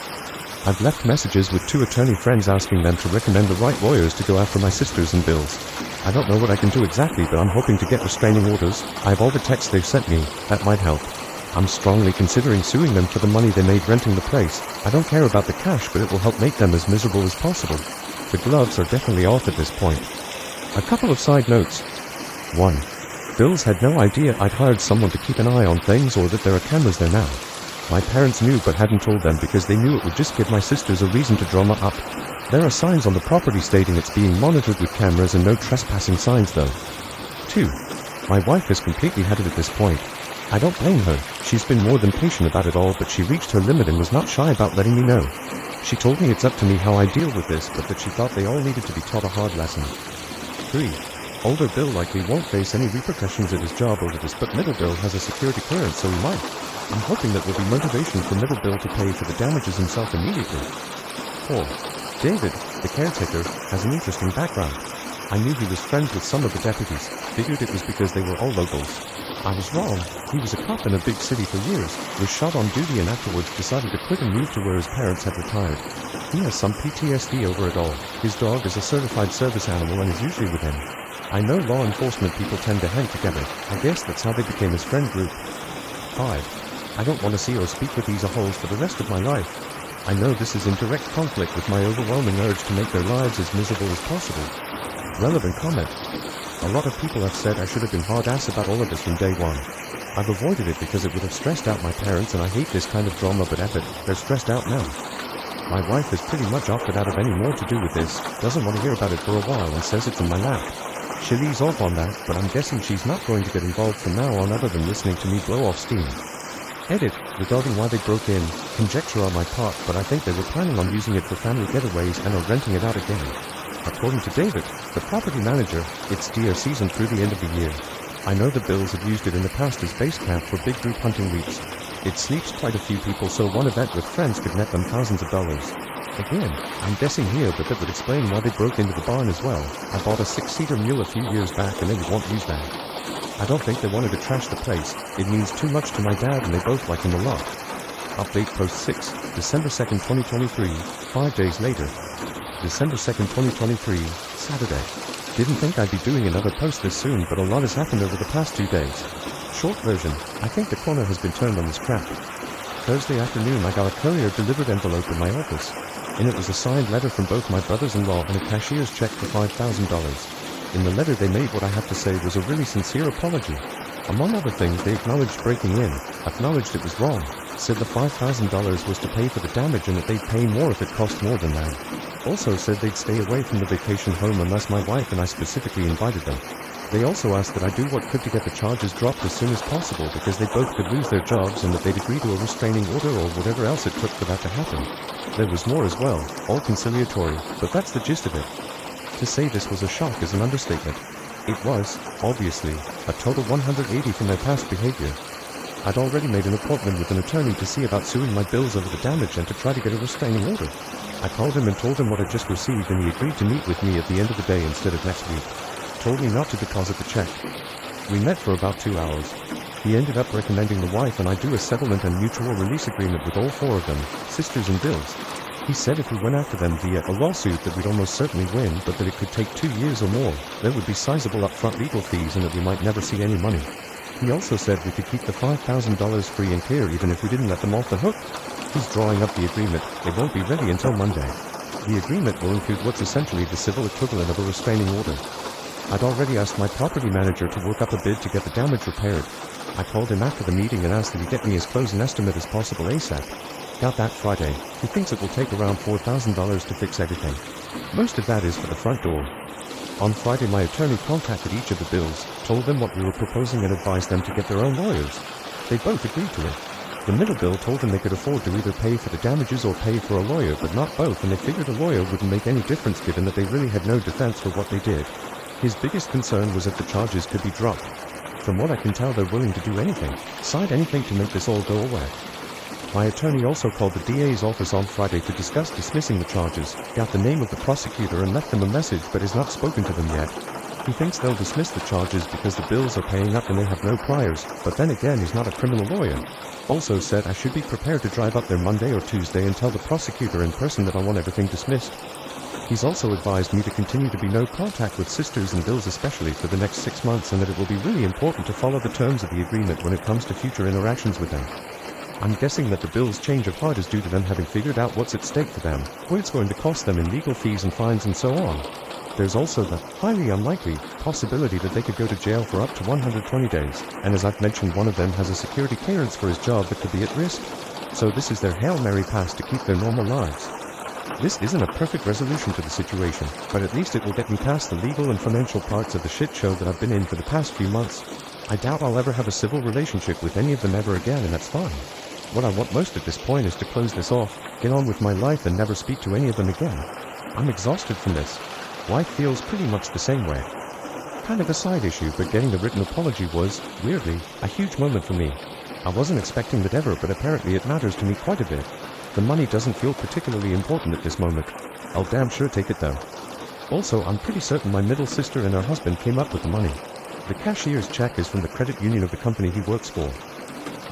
Speaker 1: I've left messages with 2 attorney friends asking them to recommend the right lawyers to go after my sisters and Bills. I don't know what I can do exactly, but I'm hoping to get restraining orders. I have all the texts they've sent me. That might help. I'm strongly considering suing them for the money they made renting the place. I don't care about the cash, but it will help make them as miserable as possible. The gloves are definitely off at this point. A couple of side notes. 1. Bills had no idea I'd hired someone to keep an eye on things or that there are cameras there now. My parents knew but hadn't told them because they knew it would just give my sisters a reason to drama up. There are signs on the property stating it's being monitored with cameras and no trespassing signs though. 2. My wife has completely had it at this point. I don't blame her. She's been more than patient about it all, but she reached her limit and was not shy about letting me know. She told me it's up to me how I deal with this, but that she thought they all needed to be taught a hard lesson. 3. Older Bill likely won't face any repercussions at his job over this, but Middle Bill has a security clearance, so he might. I'm hoping that will be motivation for Middle Bill to pay for the damages himself immediately. 4. David, the caretaker, has an interesting background. I knew he was friends with some of the deputies, figured it was because they were all locals. I was wrong. He was a cop in a big city for years, was shot on duty and afterwards decided to quit and move to where his parents had retired. He has some PTSD over it all. His dog is a certified service animal and is usually with him. I know law enforcement people tend to hang together. I guess that's how they became his friend group. 5. I don't want to see or speak with these a-holes for the rest of my life. I know this is in direct conflict with my overwhelming urge to make their lives as miserable as possible. Relevant comment. A lot of people have said I should have been hard-ass about all of this from day one. I've avoided it because it would have stressed out my parents, and I hate this kind of drama, but F it, they're stressed out now. My wife has pretty much opted out of any more to do with this, doesn't want to hear about it for a while and says it's in my lap. She'll ease off on that, but I'm guessing she's not going to get involved from now on other than listening to me blow off steam. Edit, regarding why they broke in, conjecture on my part, but I think they were planning on using it for family getaways and are renting it out again. According to David, the property manager, it's deer season through the end of the year. I know the Bills have used it in the past as base camp for big group hunting weeks. It sleeps quite a few people, so one event with friends could net them thousands of dollars. Again, I'm guessing here, but that would explain why they broke into the barn as well. I bought a 6-seater mule a few years back and they won't use that. I don't think they wanted to trash the place. It means too much to my dad and they both like him a lot. Update post 6, December 2nd, 2023, 5 days later. December 2nd, 2023, Saturday. Didn't think I'd be doing another post this soon, but a lot has happened over the past 2 days. Short version, I think the corner has been turned on this crap. Thursday afternoon I got a courier-delivered envelope in my office. In it was a signed letter from both my brothers-in-law and a cashier's check for $5,000. In the letter they made what I have to say was a really sincere apology. Among other things, they acknowledged breaking in, acknowledged it was wrong, said the $5,000 was to pay for the damage and that they'd pay more if it cost more than that. Also said they'd stay away from the vacation home unless my wife and I specifically invited them. They also asked that I do what could to get the charges dropped as soon as possible because they both could lose their jobs and that they'd agree to a restraining order or whatever else it took for that to happen. There was more as well, all conciliatory, but that's the gist of it. To say this was a shock is an understatement. It was, obviously, a total 180 from their past behavior. I'd already made an appointment with an attorney to see about suing my Bills over the damage and to try to get a restraining order. I called him and told him what I'd just received and he agreed to meet with me at the end of the day instead of next week. Told me not to deposit the check. We met for about 2 hours. He ended up recommending the wife and I do a settlement and mutual release agreement with all 4 of them, sisters and Bills. He said if we went after them via a lawsuit that we'd almost certainly win, but that it could take 2 years or more. There would be sizable upfront legal fees and that we might never see any money. He also said we could keep the $5,000 free and clear even if we didn't let them off the hook. He's drawing up the agreement. It won't be ready until Monday. The agreement will include what's essentially the civil equivalent of a restraining order. I'd already asked my property manager to work up a bid to get the damage repaired. I called him after the meeting and asked that he get me as close an estimate as possible ASAP. Got that Friday. He thinks it will take around $4,000 to fix everything. Most of that is for the front door. On Friday my attorney contacted each of the Bills, told them what we were proposing and advised them to get their own lawyers. They both agreed to it. The middle bill told them they could afford to either pay for the damages or pay for a lawyer, but not both, and they figured a lawyer wouldn't make any difference given that they really had no defense for what they did. His biggest concern was if the charges could be dropped. From what I can tell, they're willing to do anything, cite anything to make this all go away. My attorney also called the DA's office on Friday to discuss dismissing the charges, got the name of the prosecutor and left them a message but has not spoken to them yet. He thinks they'll dismiss the charges because the Bills are paying up and they have no priors, but then again he's not a criminal lawyer. Also said I should be prepared to drive up there Monday or Tuesday and tell the prosecutor in person that I want everything dismissed. He's also advised me to continue to be no contact with sisters and Bills especially for the next 6 months, and that it will be really important to follow the terms of the agreement when it comes to future interactions with them. I'm guessing that the Bills' change of heart is due to them having figured out what's at stake for them, what it's going to cost them in legal fees and fines and so on. There's also the highly unlikely possibility that they could go to jail for up to 120 days, and as I've mentioned, one of them has a security clearance for his job that could be at risk. So this is their Hail Mary pass to keep their normal lives. This isn't a perfect resolution to the situation, but at least it will get me past the legal and financial parts of the shit show that I've been in for the past few months. I doubt I'll ever have a civil relationship with any of them ever again, and that's fine. What I want most at this point is to close this off, get on with my life and never speak to any of them again. I'm exhausted from this. Wife feels pretty much the same way. Kind of a side issue, but getting the written apology was, weirdly, a huge moment for me. I wasn't expecting that ever, but apparently it matters to me quite a bit. The money doesn't feel particularly important at this moment. I'll damn sure take it though. Also, I'm pretty certain my middle sister and her husband came up with the money. The cashier's check is from the credit union of the company he works for.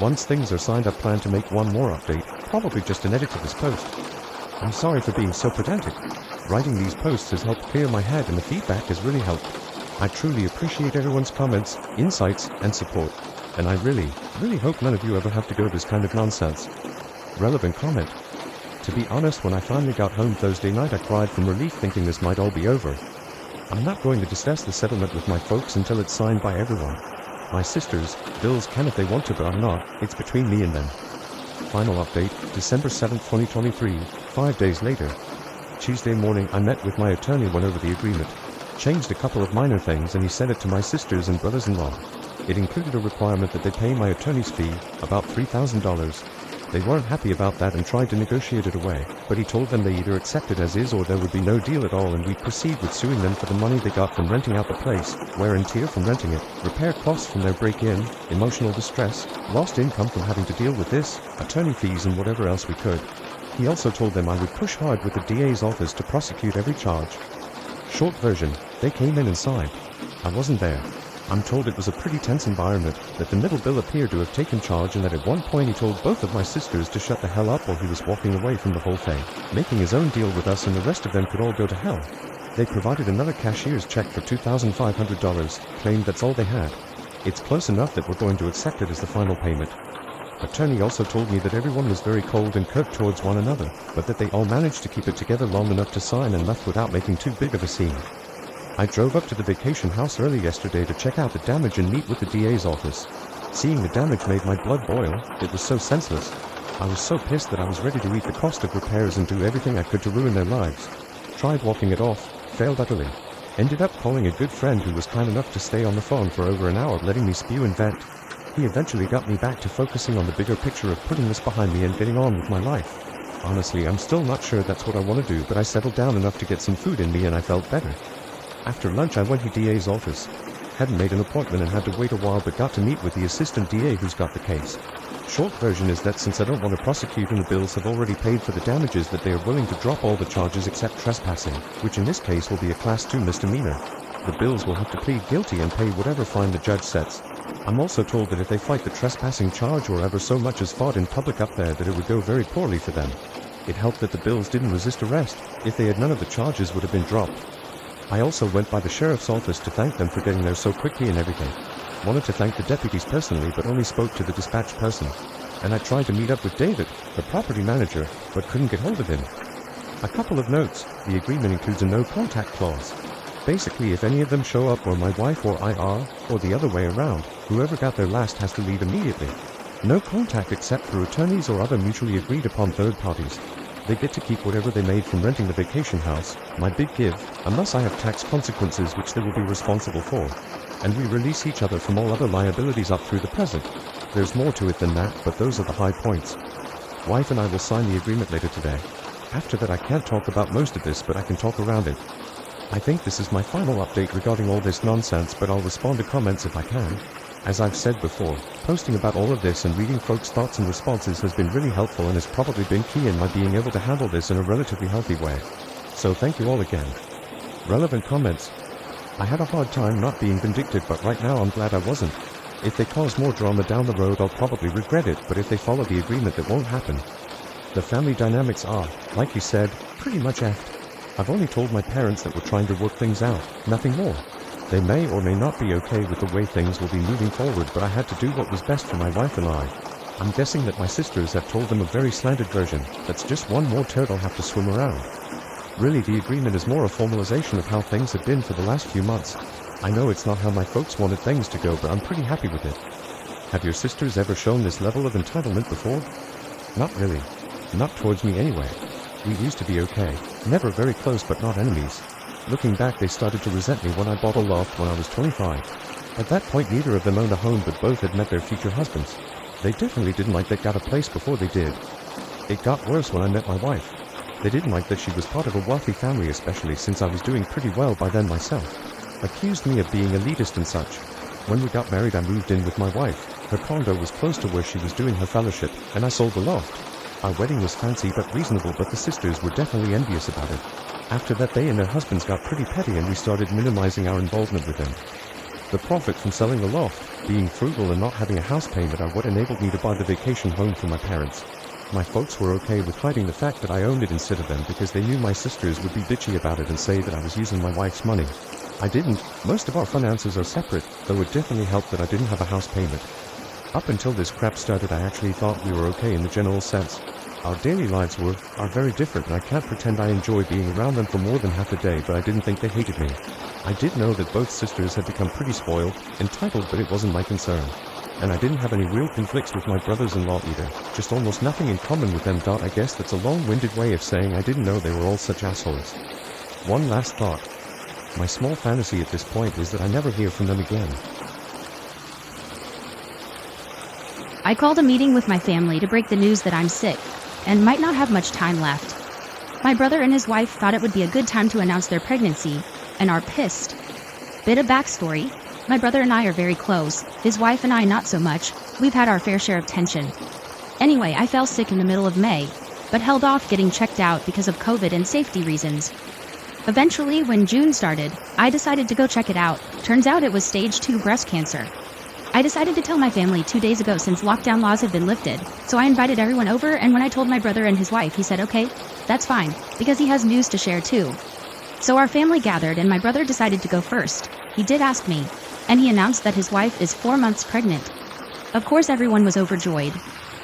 Speaker 1: Once things are signed, I plan to make one more update, probably just an edit to this post. I'm sorry for being so pedantic. Writing these posts has helped clear my head and the feedback has really helped. I truly appreciate everyone's comments, insights, and support. And I really hope none of you ever have to go this kind of nonsense. Relevant comment. To be honest, when I finally got home Thursday night, I cried from relief thinking this might all be over. I'm not going to discuss the settlement with my folks until it's signed by everyone. My sisters, bills can if they want to, but I'm not. It's between me and them. Final update, December 7th, 2023, 5 days later. Tuesday morning, I met with my attorney, went over the agreement. Changed a couple of minor things and he sent it to my sisters and brothers-in-law. It included a requirement that they pay my attorney's fee, about $3,000. They weren't happy about that and tried to negotiate it away, but he told them they either accept it as is or there would be no deal at all, and we'd proceed with suing them for the money they got from renting out the place, wear and tear from renting it, repair costs from their break-in, emotional distress, lost income from having to deal with this, attorney fees and whatever else we could. He also told them I would push hard with the DA's office to prosecute every charge. Short version, they came in and signed. I wasn't there. I'm told it was a pretty tense environment, that the middle bill appeared to have taken charge and that at one point he told both of my sisters to shut the hell up or he was walking away from the whole thing, making his own deal with us and the rest of them could all go to hell. They provided another cashier's check for $2,500, claimed that's all they had. It's close enough that we're going to accept it as the final payment. Attorney also told me that everyone was very cold and curt towards one another, but that they all managed to keep it together long enough to sign and left without making too big of a scene. I drove up to the vacation house early yesterday to check out the damage and meet with the DA's office. Seeing the damage made my blood boil. It was so senseless. I was so pissed that I was ready to eat the cost of repairs and do everything I could to ruin their lives. Tried walking it off, failed utterly. Ended up calling a good friend who was kind enough to stay on the phone for over an hour letting me spew and vent. He eventually got me back to focusing on the bigger picture of putting this behind me and getting on with my life. Honestly, I'm still not sure that's what I want to do, but I settled down enough to get some food in me and I felt better. After lunch I went to DA's office. Hadn't made an appointment and had to wait a while, but got to meet with the assistant DA who's got the case. Short version is that since I don't want to prosecute and the bills have already paid for the damages, that they are willing to drop all the charges except trespassing, which in this case will be a class 2 misdemeanor. The bills will have to plead guilty and pay whatever fine the judge sets. I'm also told that if they fight the trespassing charge or ever so much as fought in public up there, that it would go very poorly for them. It helped that the bills didn't resist arrest. If they had, none of the charges would have been dropped. I also went by the sheriff's office to thank them for getting there so quickly and everything. Wanted to thank the deputies personally, but only spoke to the dispatch person. And I tried to meet up with David, the property manager, but couldn't get hold of him. A couple of notes. The agreement includes a no contact clause. Basically, if any of them show up or my wife or I are, or the other way around, whoever got there last has to leave immediately. No contact except for attorneys or other mutually agreed upon third parties. They get to keep whatever they made from renting the vacation house, my big give, unless I have tax consequences which they will be responsible for. And we release each other from all other liabilities up through the present. There's more to it than that, but those are the high points. Wife and I will sign the agreement later today. After that I can't talk about most of this, but I can talk around it. I think this is my final update regarding all this nonsense, but I'll respond to comments if I can. As I've said before, posting about all of this and reading folks' thoughts and responses has been really helpful and has probably been key in my being able to handle this in a relatively healthy way. So thank you all again. Relevant comments. I had a hard time not being vindictive, but right now I'm glad I wasn't. If they cause more drama down the road I'll probably regret it, but if they follow the agreement that won't happen. The family dynamics are, like you said, pretty much effed. I've only told my parents that we're trying to work things out, nothing more. They may or may not be okay with the way things will be moving forward, but I had to do what was best for my wife and I. I'm guessing that my sisters have told them a very slanted version. That's just one more turd I'll have to swim around. Really, the agreement is more a formalization of how things have been for the last few months. I know it's not how my folks wanted things to go, but I'm pretty happy with it. Have your sisters ever shown this level of entitlement before? Not really. Not towards me anyway. We used to be okay. Never very close, but not enemies. Looking back, they started to resent me when I bought a loft when I was 25. At that point, neither of them owned a home, but both had met their future husbands. They definitely didn't like that got a place before they did. It got worse when I met my wife. They didn't like that she was part of a wealthy family, especially since I was doing pretty well by then myself. accused me of being elitist and such. When we got married, I moved in with my wife. Her condo was close to where she was doing her fellowship, and I sold the loft. Our wedding was fancy but reasonable, but the sisters were definitely envious about it. After that, they and their husbands got pretty petty, and we started minimizing our involvement with them. The profit from selling the loft, being frugal and not having a house payment are what enabled me to buy the vacation home for my parents. My folks were okay with hiding the fact that I owned it instead of them because they knew my sisters would be bitchy about it and say that I was using my wife's money. I didn't. Most of our finances are separate, though it definitely helped that I didn't have a house payment. Up until this crap started, I actually thought we were okay in the general sense. Our daily lives are very different, and I can't pretend I enjoy being around them for more than half a day, but I didn't think they hated me. I did know that both sisters had become pretty spoiled, entitled, but it wasn't my concern. And I didn't have any real conflicts with my brothers-in-law either, just almost nothing in common with them. I guess that's a long-winded way of saying I didn't know they were all such assholes. One last thought. My small fantasy at this point is that I never hear from them again.
Speaker 2: I called a meeting with my family to break the news that I'm sick and might not have much time left. My brother and his wife thought it would be a good time to announce their pregnancy and are pissed. Bit of backstory. My brother and I are very close, his wife and I not so much. We've had our fair share of tension. Anyway, I fell sick in the middle of May, but held off getting checked out because of COVID and safety reasons. Eventually, when June started, I decided to go check it out. Turns out it was stage 2 breast cancer. I decided to tell my family 2 days ago since lockdown laws had been lifted, so I invited everyone over, and when I told my brother and his wife, he said okay, that's fine, because he has news to share too. So our family gathered and my brother decided to go first. He did ask me, and he announced that his wife is 4 months pregnant. Of course everyone was overjoyed.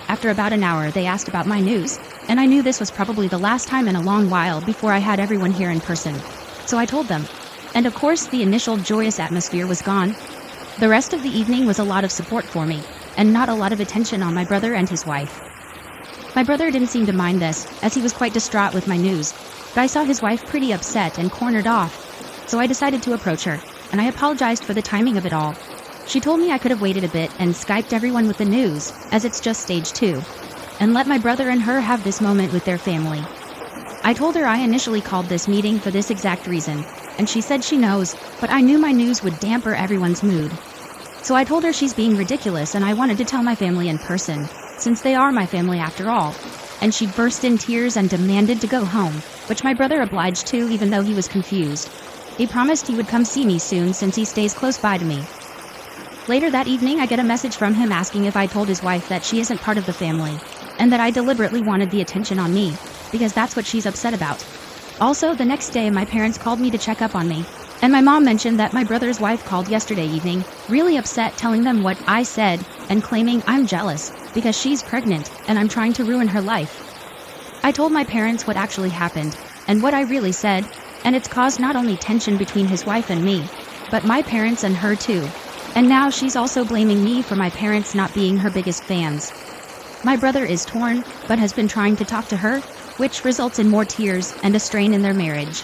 Speaker 2: After about an hour they asked about my news, and I knew this was probably the last time in a long while before I had everyone here in person. So I told them. And of course the initial joyous atmosphere was gone. The rest of the evening was a lot of support for me, and not a lot of attention on my brother and his wife. My brother didn't seem to mind this, as he was quite distraught with my news, but I saw his wife pretty upset and cornered off. So I decided to approach her, and I apologized for the timing of it all. She told me I could have waited a bit and Skyped everyone with the news, as it's just stage 2, and let my brother and her have this moment with their family. I told her I initially called this meeting for this exact reason, and she said she knows, but I knew my news would damper everyone's mood. So I told her she's being ridiculous and I wanted to tell my family in person, since they are my family after all. And she burst in tears and demanded to go home, which my brother obliged to even though he was confused. He promised he would come see me soon since he stays close by to me. Later that evening I get a message from him asking if I told his wife that she isn't part of the family, and that I deliberately wanted the attention on me, because that's what she's upset about. Also, the next day my parents called me to check up on me, and my mom mentioned that my brother's wife called yesterday evening, really upset, telling them what I said, and claiming I'm jealous, because she's pregnant, and I'm trying to ruin her life. I told my parents what actually happened, and what I really said, and it's caused not only tension between his wife and me, but my parents and her too. And now she's also blaming me for my parents not being her biggest fans. My brother is torn, but has been trying to talk to her, which results in more tears and a strain in their marriage.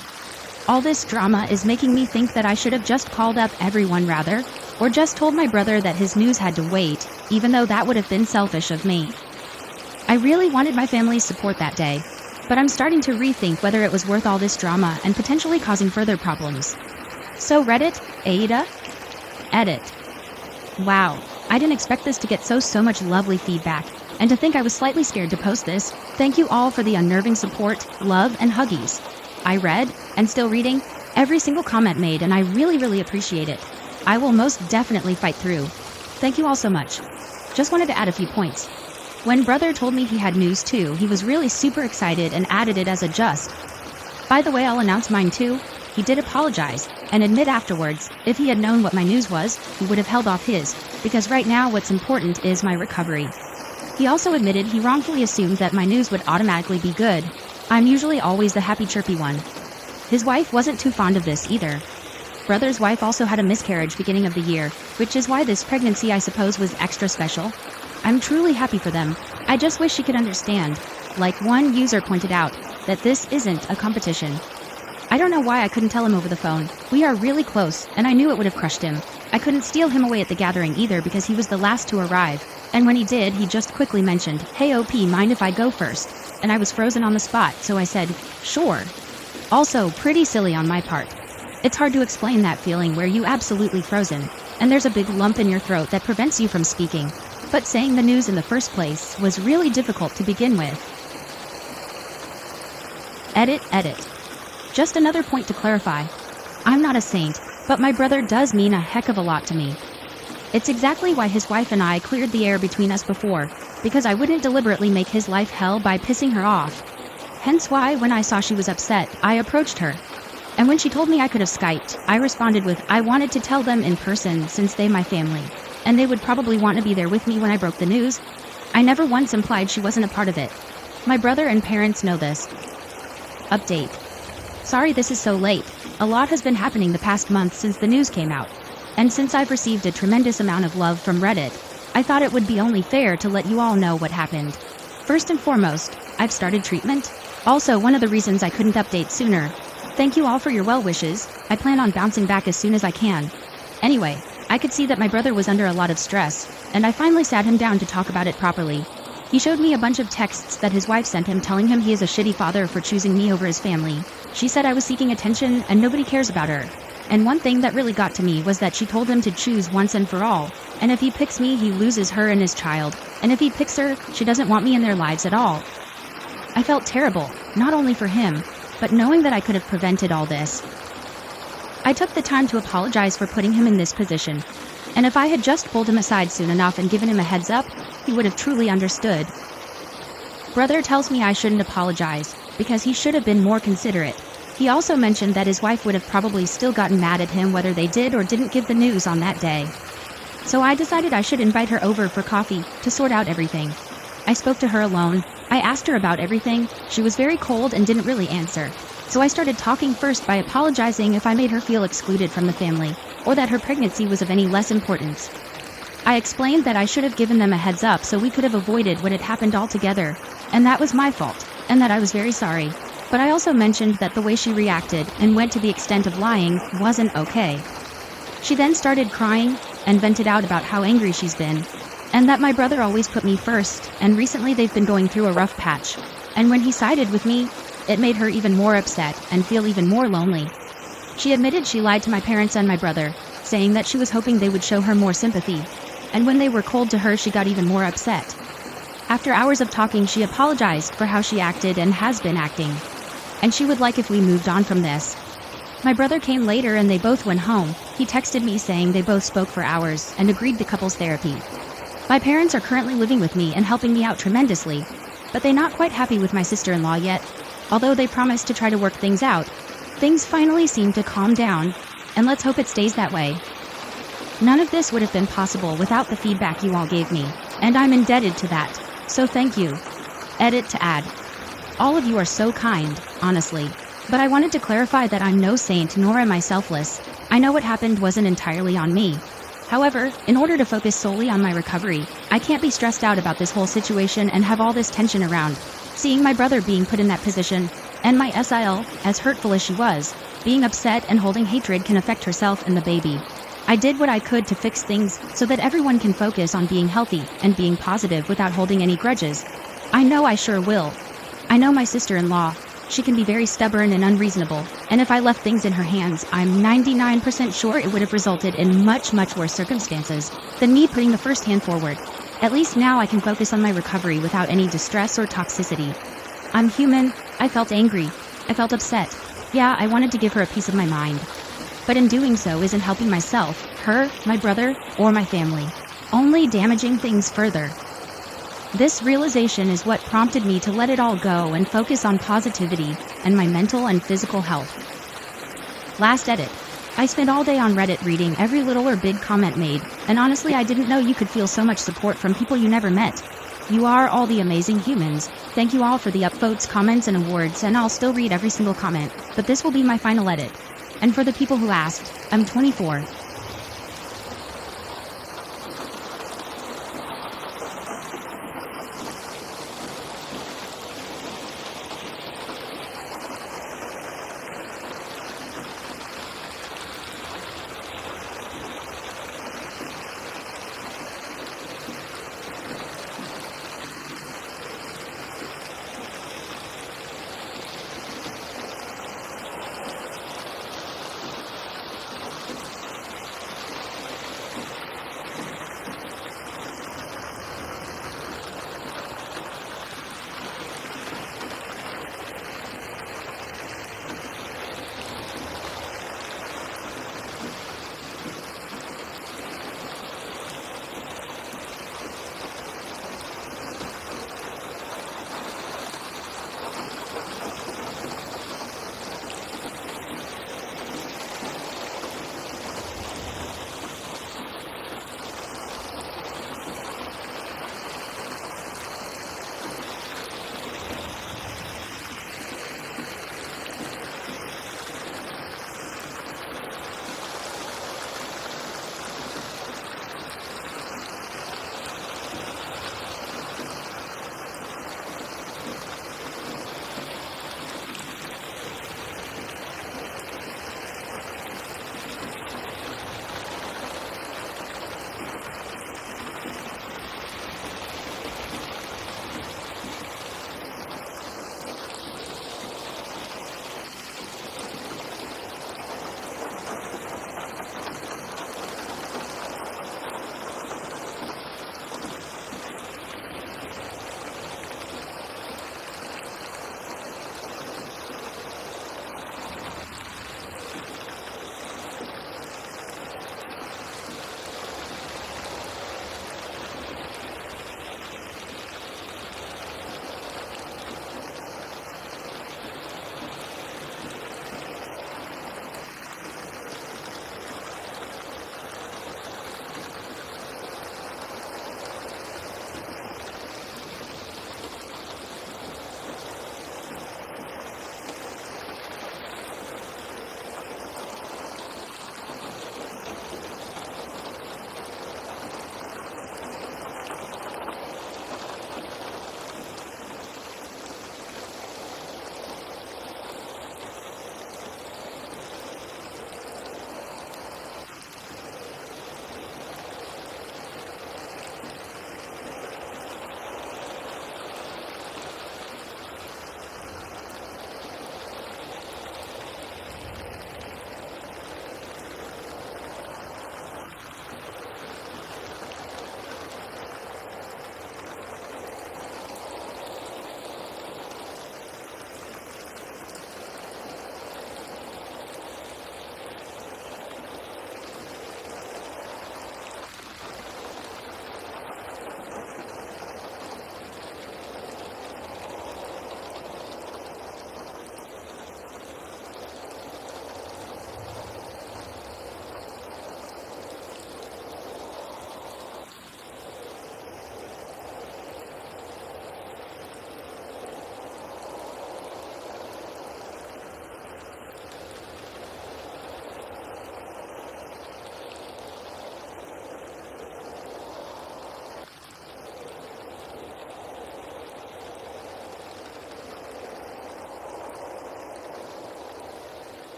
Speaker 2: All this drama is making me think that I should have just called up everyone rather, or just told my brother that his news had to wait, even though that would have been selfish of me. I really wanted my family's support that day, but I'm starting to rethink whether it was worth all this drama and potentially causing further problems. So Reddit, Ada, edit. Wow, I didn't expect this to get so much lovely feedback, and to think I was slightly scared to post this. Thank you all for the unnerving support, love, and huggies. I read, and still reading, every single comment made, and I really appreciate it. I will most definitely fight through. Thank you all so much. Just wanted to add a few points. When brother told me he had news too, he was really super excited and added it as a just. By the way, I'll announce mine too. He did apologize, and admit afterwards, if he had known what my news was, he would have held off his, because right now what's important is my recovery. He also admitted he wrongfully assumed that my news would automatically be good. I'm usually always the happy chirpy one. His wife wasn't too fond of this either. Brother's wife also had a miscarriage beginning of the year, which is why this pregnancy I suppose was extra special. I'm truly happy for them. I just wish she could understand, like one user pointed out, that this isn't a competition. I don't know why I couldn't tell him over the phone. We are really close, and I knew it would have crushed him. I couldn't steal him away at the gathering either because he was the last to arrive, and when he did, he just quickly mentioned, "Hey OP, mind if I go first?" And I was frozen on the spot, so I said, "Sure." Also, pretty silly on my part. It's hard to explain that feeling where you absolutely frozen, and there's a big lump in your throat that prevents you from speaking. But saying the news in the first place was really difficult to begin with. Edit. Just another point to clarify. I'm not a saint, but my brother does mean a heck of a lot to me. It's exactly why his wife and I cleared the air between us before, because I wouldn't deliberately make his life hell by pissing her off. Hence why when I saw she was upset, I approached her. And when she told me I could have Skyped, I responded with, I wanted to tell them in person since they my family, and they would probably want to be there with me when I broke the news. I never once implied she wasn't a part of it. My brother and parents know this. Update. Sorry this is so late. A lot has been happening the past month since the news came out. And since I've received a tremendous amount of love from Reddit, I thought it would be only fair to let you all know what happened. First and foremost, I've started treatment. Also one of the reasons I couldn't update sooner. Thank you all for your well wishes. I plan on bouncing back as soon as I can. Anyway, I could see that my brother was under a lot of stress, and I finally sat him down to talk about it properly. He showed me a bunch of texts that his wife sent him telling him he is a shitty father for choosing me over his family. She said I was seeking attention and nobody cares about her. And one thing that really got to me was that she told him to choose once and for all, and if he picks me he loses her and his child, and if he picks her, she doesn't want me in their lives at all. I felt terrible, not only for him, but knowing that I could have prevented all this. I took the time to apologize for putting him in this position, and if I had just pulled him aside soon enough and given him a heads up, he would have truly understood. Brother tells me I shouldn't apologize, because he should have been more considerate. He also mentioned that his wife would have probably still gotten mad at him whether they did or didn't give the news on that day. So I decided I should invite her over for coffee to sort out everything. I spoke to her alone. I asked her about everything. She was very cold and didn't really answer. So I started talking first by apologizing if I made her feel excluded from the family, or that her pregnancy was of any less importance. I explained that I should have given them a heads up so we could have avoided what had happened altogether, and that was my fault, and that I was very sorry. But I also mentioned that the way she reacted and went to the extent of lying wasn't okay. She then started crying and vented out about how angry she's been, and that my brother always put me first, and recently they've been going through a rough patch. And when he sided with me, it made her even more upset and feel even more lonely. She admitted she lied to my parents and my brother, saying that she was hoping they would show her more sympathy. And when they were cold to her, she got even more upset. After hours of talking, she apologized for how she acted and has been acting. And she would like if we moved on from this. My brother came later and they both went home. He texted me saying they both spoke for hours and agreed the couple's therapy. My parents are currently living with me and helping me out tremendously, but they're not quite happy with my sister-in-law yet. Although they promised to try to work things out, things finally seem to calm down, and let's hope it stays that way. None of this would have been possible without the feedback you all gave me, and I'm indebted to that, so thank you. Edit to add. All of you are so kind, honestly. But I wanted to clarify that I'm no saint nor am I selfless. I know what happened wasn't entirely on me. However, in order to focus solely on my recovery, I can't be stressed out about this whole situation and have all this tension around. Seeing my brother being put in that position, and my SIL, as hurtful as she was, being upset and holding hatred can affect herself and the baby. I did what I could to fix things so that everyone can focus on being healthy and being positive without holding any grudges. I know I sure will. I know my sister-in-law. She can be very stubborn and unreasonable, and if I left things in her hands, I'm 99% sure it would have resulted in much, much worse circumstances than me putting the first hand forward. At least now I can focus on my recovery without any distress or toxicity. I'm human. I felt angry. I felt upset. Yeah, I wanted to give her a piece of my mind. But in doing so isn't helping myself, her, my brother, or my family. Only damaging things further. This realization is what prompted me to let it all go and focus on positivity and my mental and physical health. Last edit. I spent all day on Reddit reading every little or big comment made, and honestly I didn't know you could feel so much support from people you never met. You are all the amazing humans. Thank you all for the upvotes, comments, and awards, and I'll still read every single comment, but this will be my final edit. And for the people who asked, I'm 24.